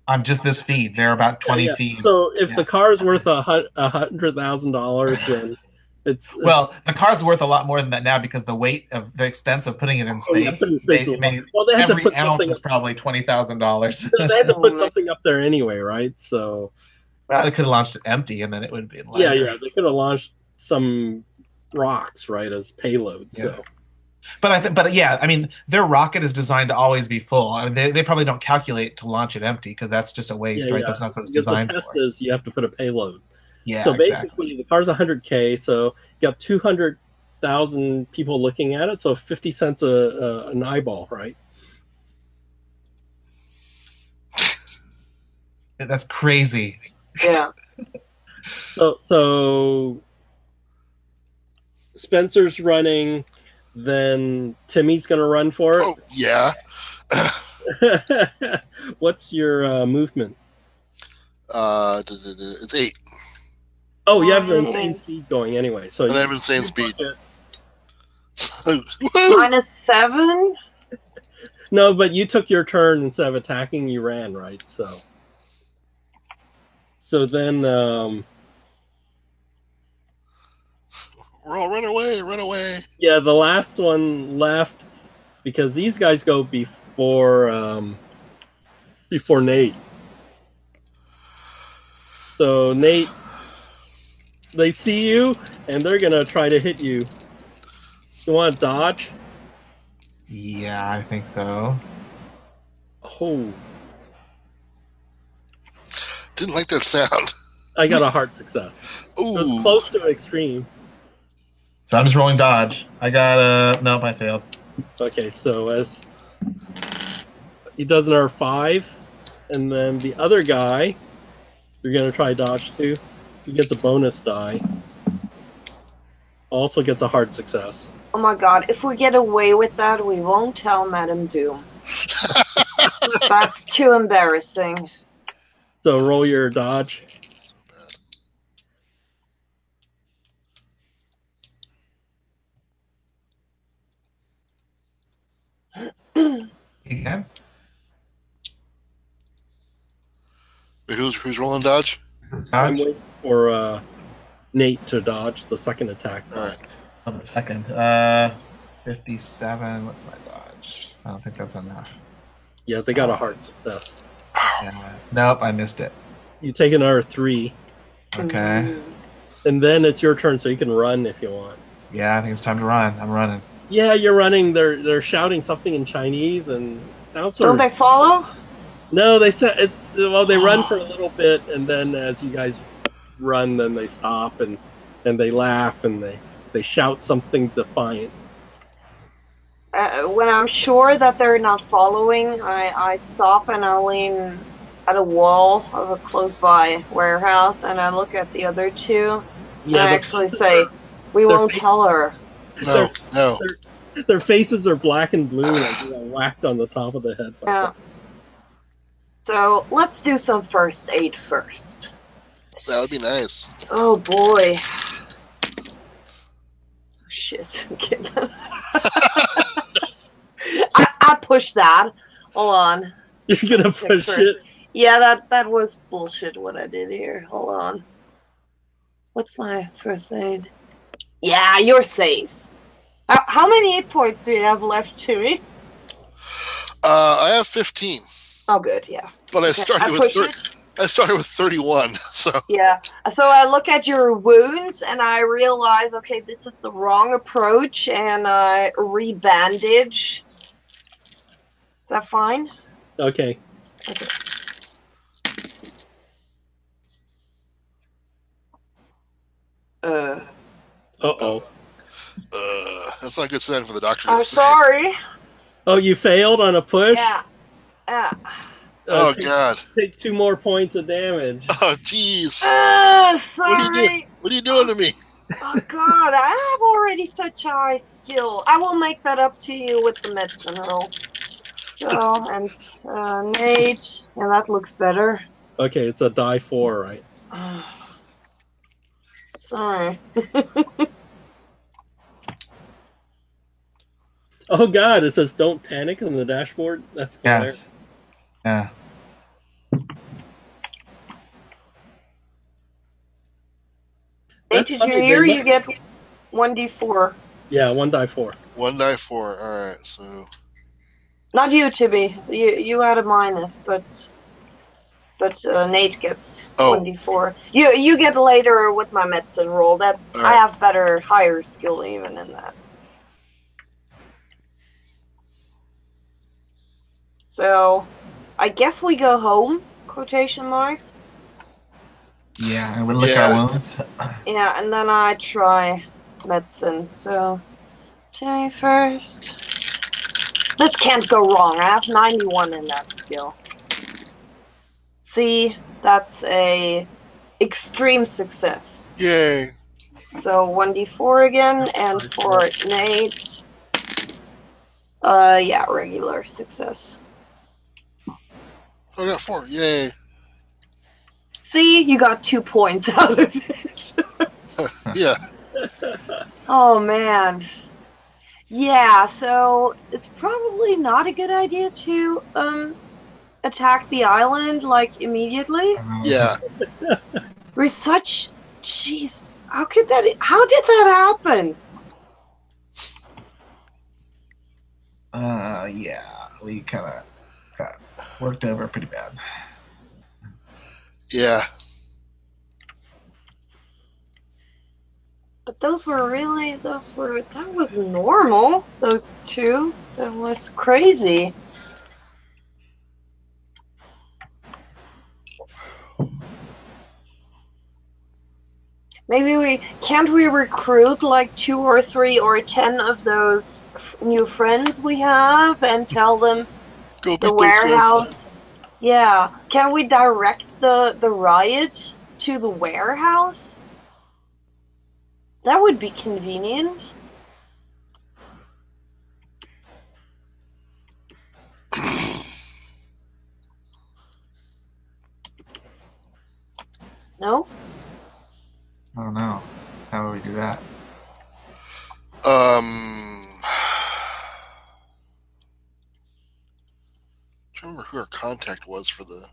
on just this feed. There are about 20 Yeah. feeds. So if Yeah. the car is worth $100,000, then it's Well, the car's worth a lot more than that now because the expense of putting it in Oh, yeah, space. put it in space they- is a lot. Well, they had to every put ounce something. is probably $20,000. They had to Oh, put my- something up there anyway, right? So Well, they could have launched it empty, and then it would be. yeah, they could have launched some rocks, right, as payloads. Yeah. So But yeah, I mean, their rocket is designed to always be full. I mean, they probably don't calculate to launch it empty because that's just a waste, Yeah, right? yeah. That's not what it's because the designed test for. is you have to put a payload. Yeah, So exactly. basically, the car's 100K. So you got 200 50,000 people looking at it, so 50 cents an eyeball, right? That's crazy. Yeah. So Spencer's running, then Timmy's gonna run for Oh, yeah. it. What's your movement? It's 8. Oh, you have the insane speed going anyway. So And I you have insane speed. Woo! -7. No, but you took your turn instead of attacking. You ran, right? So then Run away, run away. yeah, the last one left because these guys go before Nate. So Nate, they see you and they're gonna try to hit you. You want to dodge? Yeah, I think so. Oh, Didn't like that sound. I got a hard success. Ooh. So it's close to extreme. So I'm just rolling dodge. I got nope, I failed. Okay, so as he does another 5, and then the other guy, you're gonna try dodge too. He gets a bonus die. Also gets a hard success. Oh my god, if we get away with that, we won't tell Madame Doom. That's too embarrassing. So roll your dodge. Again? Wait, who's rolling dodge? I'm Dodge? waiting for Nate to dodge the second attack. All right. Oh, the second. 57. What's my dodge? I don't think that's enough. Yeah, they got a hard success. Nope, I missed it. You take another 3, Okay. and then it's your turn, so you can run if you want. Yeah, I think it's time to run. I'm running. Yeah, you're running. They're shouting something in Chinese, and it sounds sort Don't of. they follow? No, they said it's well. They run for a little bit, and then as you guys run, then they stop and they laugh and they shout something defiant. When I'm sure that they're not following, I stop and I lean at a wall of a close by warehouse and I look at the other two. And I actually say, we won't tell her. No, no. Their faces are black and blue, like they got whacked on the top of the head. By Yeah. something. So let's do some first aid first. That would be nice. Oh boy. Oh, shit. I pushed that. Hold on. You're gonna push it. Yeah, that was bullshit what I did here. Hold on. What's my first aid? Yeah, you're safe. How many hit points do you have left, Jimmy? I have 15, Oh, good, yeah. but I Okay, started with push 30, it. I started with 31. So Yeah. So I look at your wounds and I realize, okay, this is the wrong approach, and I re-bandage. Is that fine? Okay. Okay. Uh-oh. that's not a good sign for the doctor to I'm say. sorry. Oh, you failed on a push? Yeah. Yeah. Oh take, God. Take 2 more points of damage. Oh jeez. Sorry. What are you doing? What are you doing to me? Oh God, I have already such high skill. I will make that up to you with the medicine roll. So, and Nate, and that looks better. Okay, it's a die 4, right? Sorry. Oh God, it says don't panic on the dashboard. That's hilarious. Yes. Yeah. Nate, did you hear? You get 1d4. Yeah, 1 die 4. 1 die 4. All right. So Not you, Tibby. You had a minus, but Nate gets 1d4. You get later with my medicine roll. That All I right. have higher skill even in that. So, I guess we go home? Quotation marks. Yeah, and we lick Yeah. our wounds. Yeah, and then I try medicine, so 21st. This can't go wrong. I have 91 in that skill. See, that's a extreme success. Yay. So 1d4 again, and for Nate, yeah, regular success. Oh, I got 4. Yay. See, you got 2 points out of it. Yeah. Oh man. Yeah, so it's probably not a good idea to attack the island like immediately. Yeah. We're such jeez. How did that happen? Yeah, we kind of got worked over pretty bad. Yeah. But that was normal, those two. That was crazy. Maybe can't we recruit like 2 or 3 or 10 of those new friends we have and tell them Go the beat those guys up. warehouse? Yeah. Can we direct the riot to the warehouse? That would be convenient. No? I don't know. How would we do that? I don't remember who our contact was for the.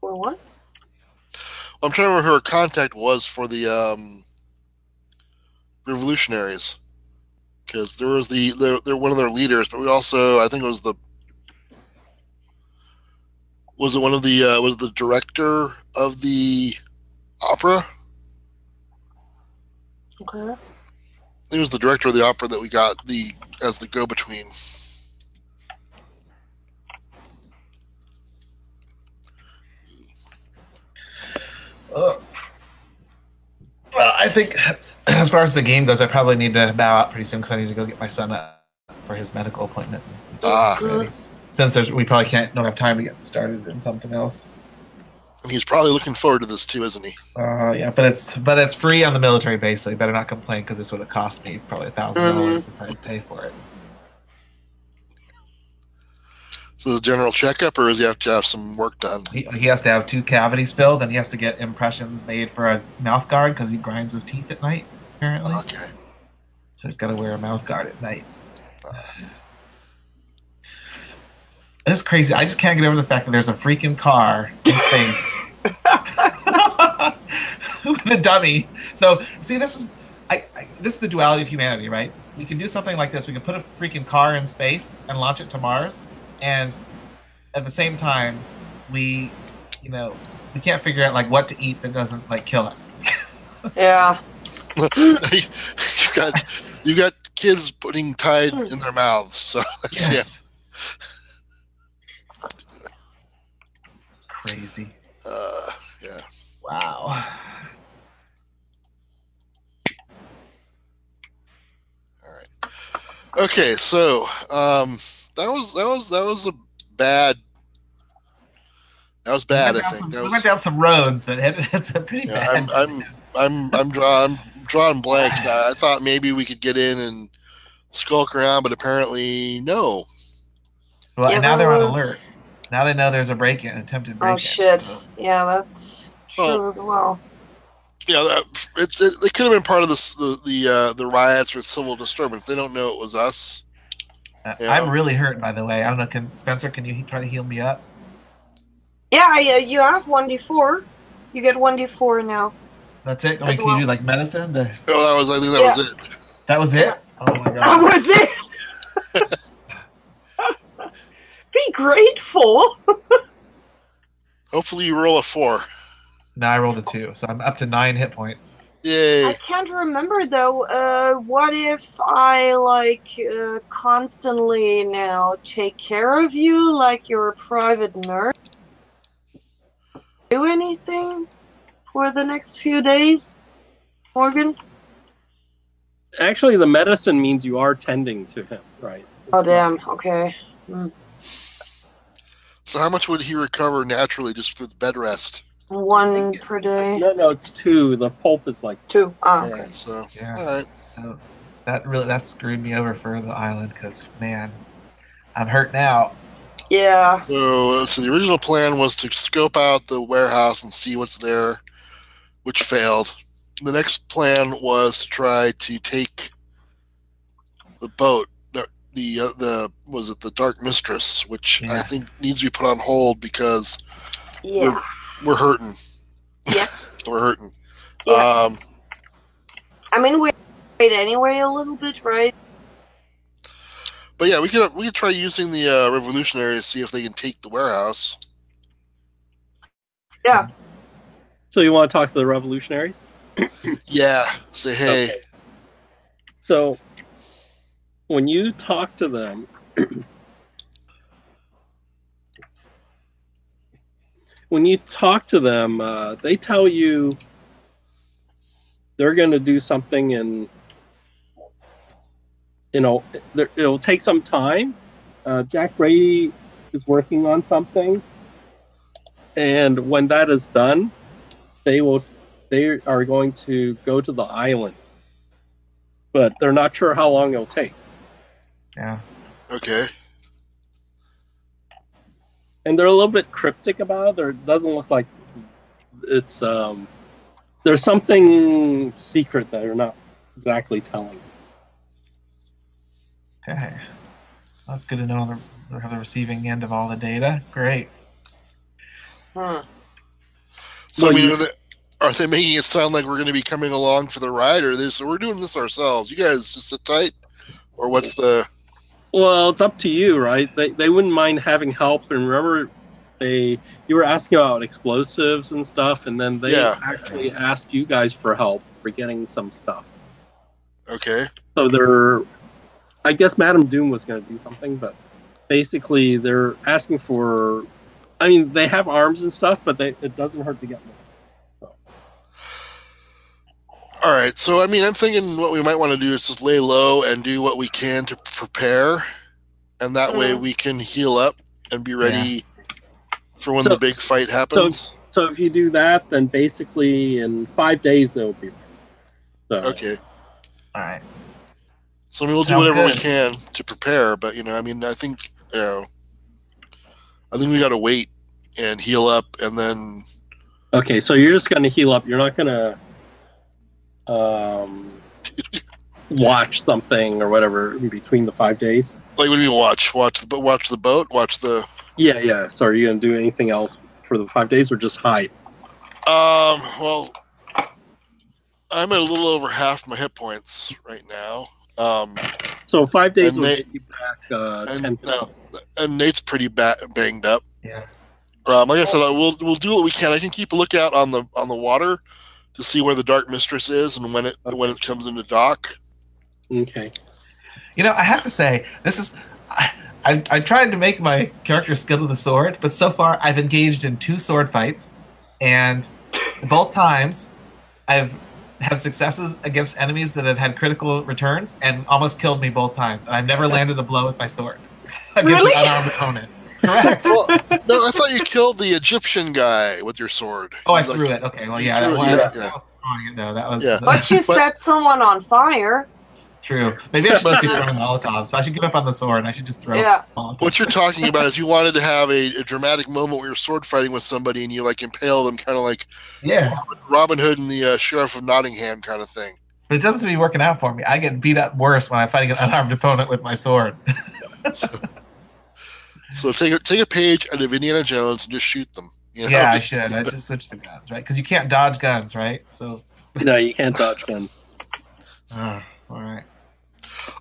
For what? I'm trying to remember who our contact was for the revolutionaries, because there was they're one of their leaders, but we also, I think it was the director of the opera. Okay. I think it was the director of the opera that we got as the go-between. Well, I think as far as the game goes, I probably need to bow out pretty soon because I need to go get my son up for his medical appointment. Since we probably don't have time to get started in something else. And he's probably looking forward to this too, isn't he? Yeah, but it's free on the military base, so you better not complain because this would have cost me probably $1,000 if I didn't pay for it. So the general checkup, or does he have to have some work done? He has to have 2 cavities filled, and he has to get impressions made for a mouth guard because he grinds his teeth at night, apparently. Okay. So he's got to wear a mouth guard at night. This is crazy. I just can't get over the fact that there's a freaking car in space with a dummy. So, see, this is the duality of humanity, right? We can do something like this. We can put a freaking car in space and launch it to Mars, and at the same time, we can't figure out like what to eat that doesn't like kill us. Yeah. you got kids putting Tide in their mouths, so that's, yes. Crazy. Yeah. Wow. All right. Okay, so that was a bad. That was bad. I think we went down some roads that it's a pretty bad. I'm drawing blanks now. I thought maybe we could get in and skulk around, but apparently no. Well, and now they're on alert. Now they know there's a break-in, attempted break-in. Oh shit! So. Yeah, that's true as well. Yeah, it could have been part of the riots or civil disturbance. They don't know it was us. I'm really hurt, by the way. I don't know. Spencer, can you try to heal me up? Yeah, you have 1d4. You get 1d4 now. That's it. Can you do like medicine? I think that was it. That was it. Oh my god. That was it. Be grateful. Hopefully you roll a 4. No, I rolled a 2, so I'm up to 9 hit points. Yay! I can't remember though. What if I constantly now take care of you like you're a private nurse? Do anything for the next few days? Morgan? Actually, the medicine means you are tending to him, right? Oh, damn. Okay. So how much would he recover naturally just with bed rest? 1 per day. No, it's 2. The pulp is like 2. All Okay. right, so Yeah. all right. So that screwed me over for the island because man, I'm hurt now. Yeah. So the original plan was to scope out the warehouse and see what's there, which failed. The next plan was to try to take the boat, the was it the Dark Mistress, which I Yeah. think needs to be put on hold Yeah. we're hurting. Yeah. We're hurting. Yeah. I mean, we wait anyway a little bit, right? But yeah, we could try using the revolutionaries to see if they can take the warehouse. Yeah. So you want to talk to the revolutionaries? Yeah, say hey. Okay. So when you talk to them, they tell you they're going to do something, and it'll take some time. Jack Brady is working on something, and when that is done, they are going to go to the island, but they're not sure how long it'll take. Yeah. Okay. And they're a little bit cryptic about it. It doesn't look like it's there's something secret that they're not exactly telling. Okay. That's good to know on the receiving end of all the data. Great. So Well, I mean, are they making it sound like we're going to be coming along for the ride, or we're doing this ourselves? You guys just sit tight, or what's the? Well, it's up to you, right? They wouldn't mind having help. And remember, you were asking about explosives and stuff, and then they actually asked you guys for help for getting some stuff. Okay. So I guess Madame Doom was going to do something, but basically they're asking for. I mean, they have arms and stuff, but it doesn't hurt to get them. All right, so I mean, I'm thinking what we might want to do is just lay low and do what we can to prepare, and that way we can heal up and be ready for when the big fight happens. So if you do that, then basically in 5 days they'll be ready. So, Okay. All right. So I mean, we'll do Sounds whatever we good. can to prepare, but I mean, I think we got to wait and heal up, and then. Okay, so you're just going to heal up. You're not going to watch something or whatever in between the 5 days. Like, what do you mean watch the boat, watch the. Yeah. So are you going to do anything else for the 5 days, or just hide? Well, I'm at a little over half my hit points right now. So 5 days and will Nate- get you back 10. And Nate's pretty banged up. Yeah. Like I said, we'll do what we can. I can keep a lookout on the water to see where the Dark Mistress is and when it comes into dock. Okay. I have to say, this is. I tried to make my character skilled with the sword, but so far I've engaged in 2 sword fights, and both times I've had successes against enemies that have had critical returns and almost killed me both times. And I've never landed a blow with my sword against an unarmed opponent. Correct. Well, no, I thought you killed the Egyptian guy with your sword. Oh, I threw it. Okay, well, yeah. threw it, I was yeah. throwing it, though. That was Yeah. But you set someone on fire. true. Maybe I should just be throwing Molotovs. So I should give up on the sword and I should just throw Molotovs. What you're talking about is you wanted to have a dramatic moment where you're sword fighting with somebody and you like impale them, kind of like Robin Hood and the Sheriff of Nottingham kind of thing. But it doesn't seem to be working out for me. I get beat up worse when I'm fighting an unarmed opponent with my sword. So take a page out of Indiana Jones and just shoot them. Yeah, I should. I just switched to guns, right? Because you can't dodge guns, right? So. No, you can't dodge guns. All right.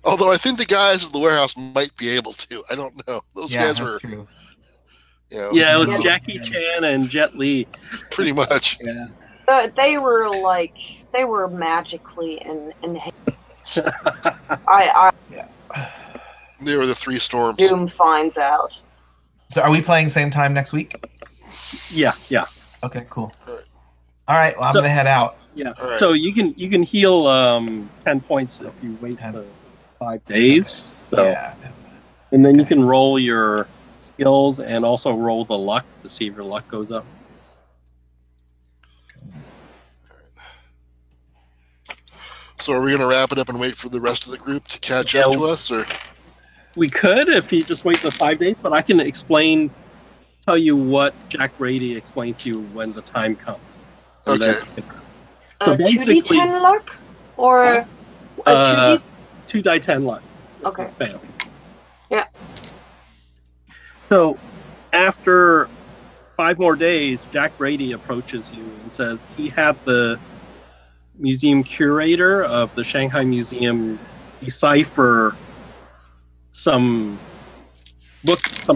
Although I think the guys at the warehouse might be able to. I don't know. Those guys were. True. Yeah, it was Jackie Chan and Jet Li. Pretty much. Yeah. They were magically enhanced. They were the 3 storms. Doom finds out. So are we playing same time next week? Yeah. Okay, cool. All right, well, I'm going to head out. Yeah. All right. So you can heal 10 points if you wait 10. the 5 days. Okay. So Yeah. and then you Okay. can roll your skills and also roll the luck to see if your luck goes up. So are we going to wrap it up and wait for the rest of the group to catch up to us, or? We could if you just wait the 5 days, but I can tell you what Jack Brady explains to you when the time comes. And Okay. So basically, 2d10 luck? Or a 2d? 2 die 10 luck. Okay. Fail. Yeah. So after 5 more days, Jack Brady approaches you and says he had the museum curator of the Shanghai Museum decipher some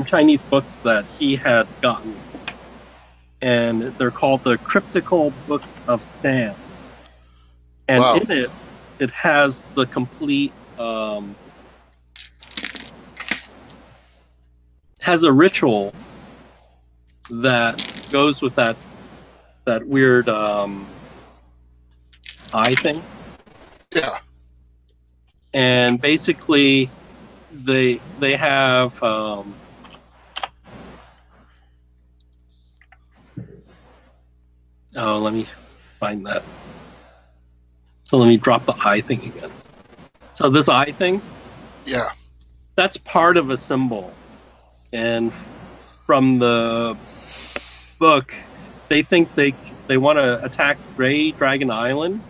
Chinese books that he had gotten. And they're called the Cryptical Books of Stan. And Wow. in it has the complete has a ritual that goes with that weird eye thing. Yeah. And basically they have let me find that. So let me drop the eye thing again. So this eye thing, Yeah. that's part of a symbol. And from the book, they think they want to attack Grey Dragon Island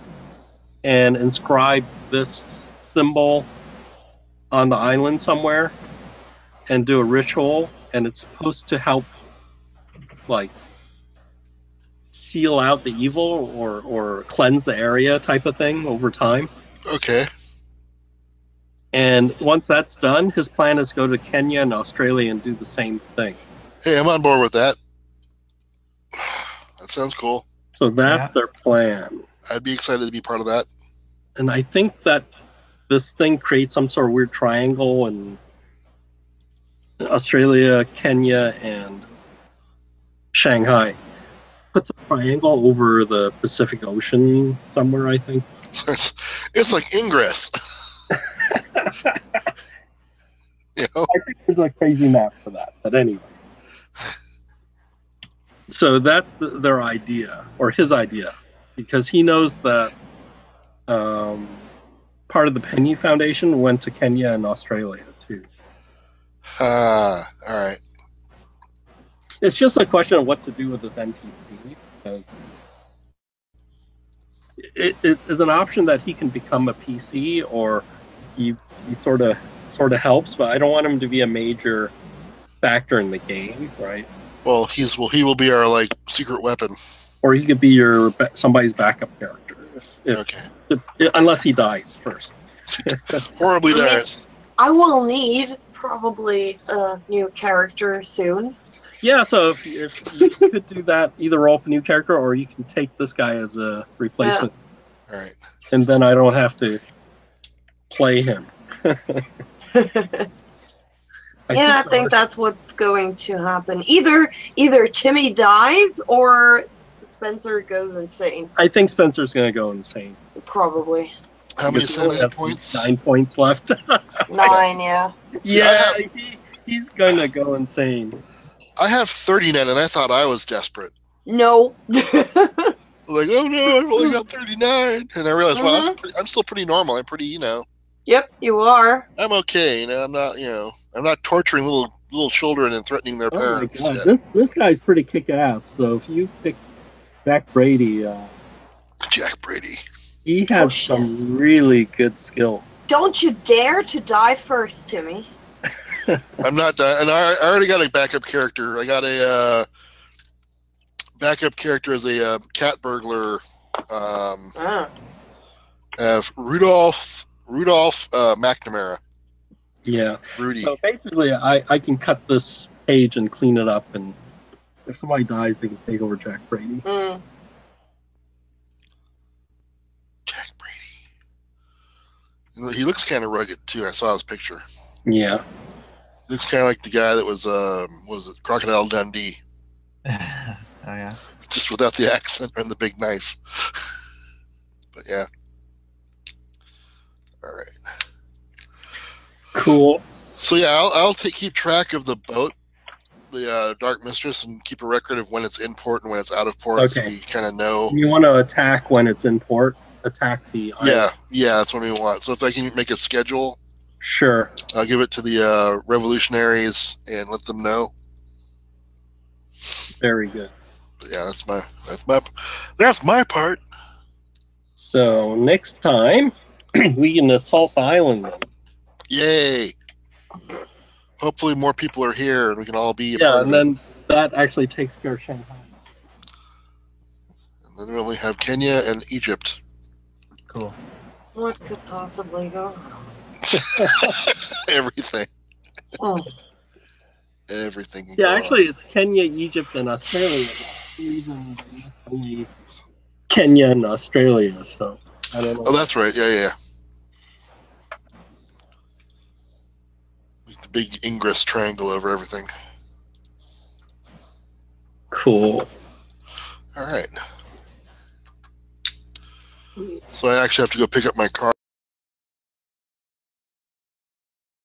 and inscribe this symbol on the island somewhere and do a ritual, and it's supposed to help like seal out the evil or cleanse the area type of thing over time. Okay. And once that's done, his plan is to go to Kenya and Australia and do the same thing. Hey, I'm on board with that. That sounds cool. So that's their plan. I'd be excited to be part of that. And I think that this thing creates some sort of weird triangle in Australia, Kenya, and Shanghai. Puts a triangle over the Pacific Ocean somewhere, I think. It's like Ingress. You know? I think there's a crazy map for that, but anyway. So that's their idea, or his idea, because he knows that part of the Penny Foundation went to Kenya and Australia too. All right. It's just a question of what to do with this NPC. Because it is an option that he can become a PC, or he sort of helps, but I don't want him to be a major factor in the game, right? Well, he will be our like secret weapon. Or he could be somebody's backup character, unless he dies first. Horribly dies. I will need probably a new character soon. Yeah, so if you could do that, either roll up a new character, or you can take this guy as a replacement. Yeah. All right. And then I don't have to play him. I think that's what's going to happen. Either Timmy dies or Spencer goes insane. I think Spencer's going to go insane. Probably. How many sanity points? 9 points left. 9, yeah. He's going to go insane. I have 39, and I thought I was desperate. No. Like, oh no, I've only got 39. And I realized, well, I'm still pretty normal. I'm pretty, Yep, you are. I'm okay. I'm not, I'm not torturing little children and threatening their parents. My God. This guy's pretty kick-ass. So if you pick Jack Brady, he has some really good skills. Don't you dare to die first, Timmy. I'm not done. And I already got a backup character. I got a backup character as a cat burglar. Rudolph McNamara. Yeah. Rudy. So basically, I can cut this page and clean it up, and if somebody dies, they can take over Jack Brady. Jack Brady. He looks kind of rugged too. I saw his picture. Yeah. He looks kind of like the guy that was Crocodile Dundee. Oh yeah. Just without the accent and the big knife. But yeah. All right. Cool. So yeah, I'll keep track of the boat, the Dark Mistress, and keep a record of when it's in port and when it's out of port, so Okay. we kind of know. You want to attack when it's in port? Attack the island. Yeah, that's what we want. So if I can make a schedule, Sure. I'll give it to the revolutionaries and let them know. Very good. But yeah, that's my part. So next time we can assault the island then. Yay! Hopefully more people are here and we can all be a Yeah, part and of then it. that actually takes care of Shanghai. And then we only have Kenya and Egypt. Cool. What could possibly go wrong? Everything. Oh, Everything. can Yeah, go actually, wrong. it's Kenya, Egypt, and Australia. The reason it's only Kenya and Australia, so I don't know. Oh, that's right. Yeah. With the big ingress triangle over everything. Cool. All right. So I actually have to go pick up my car.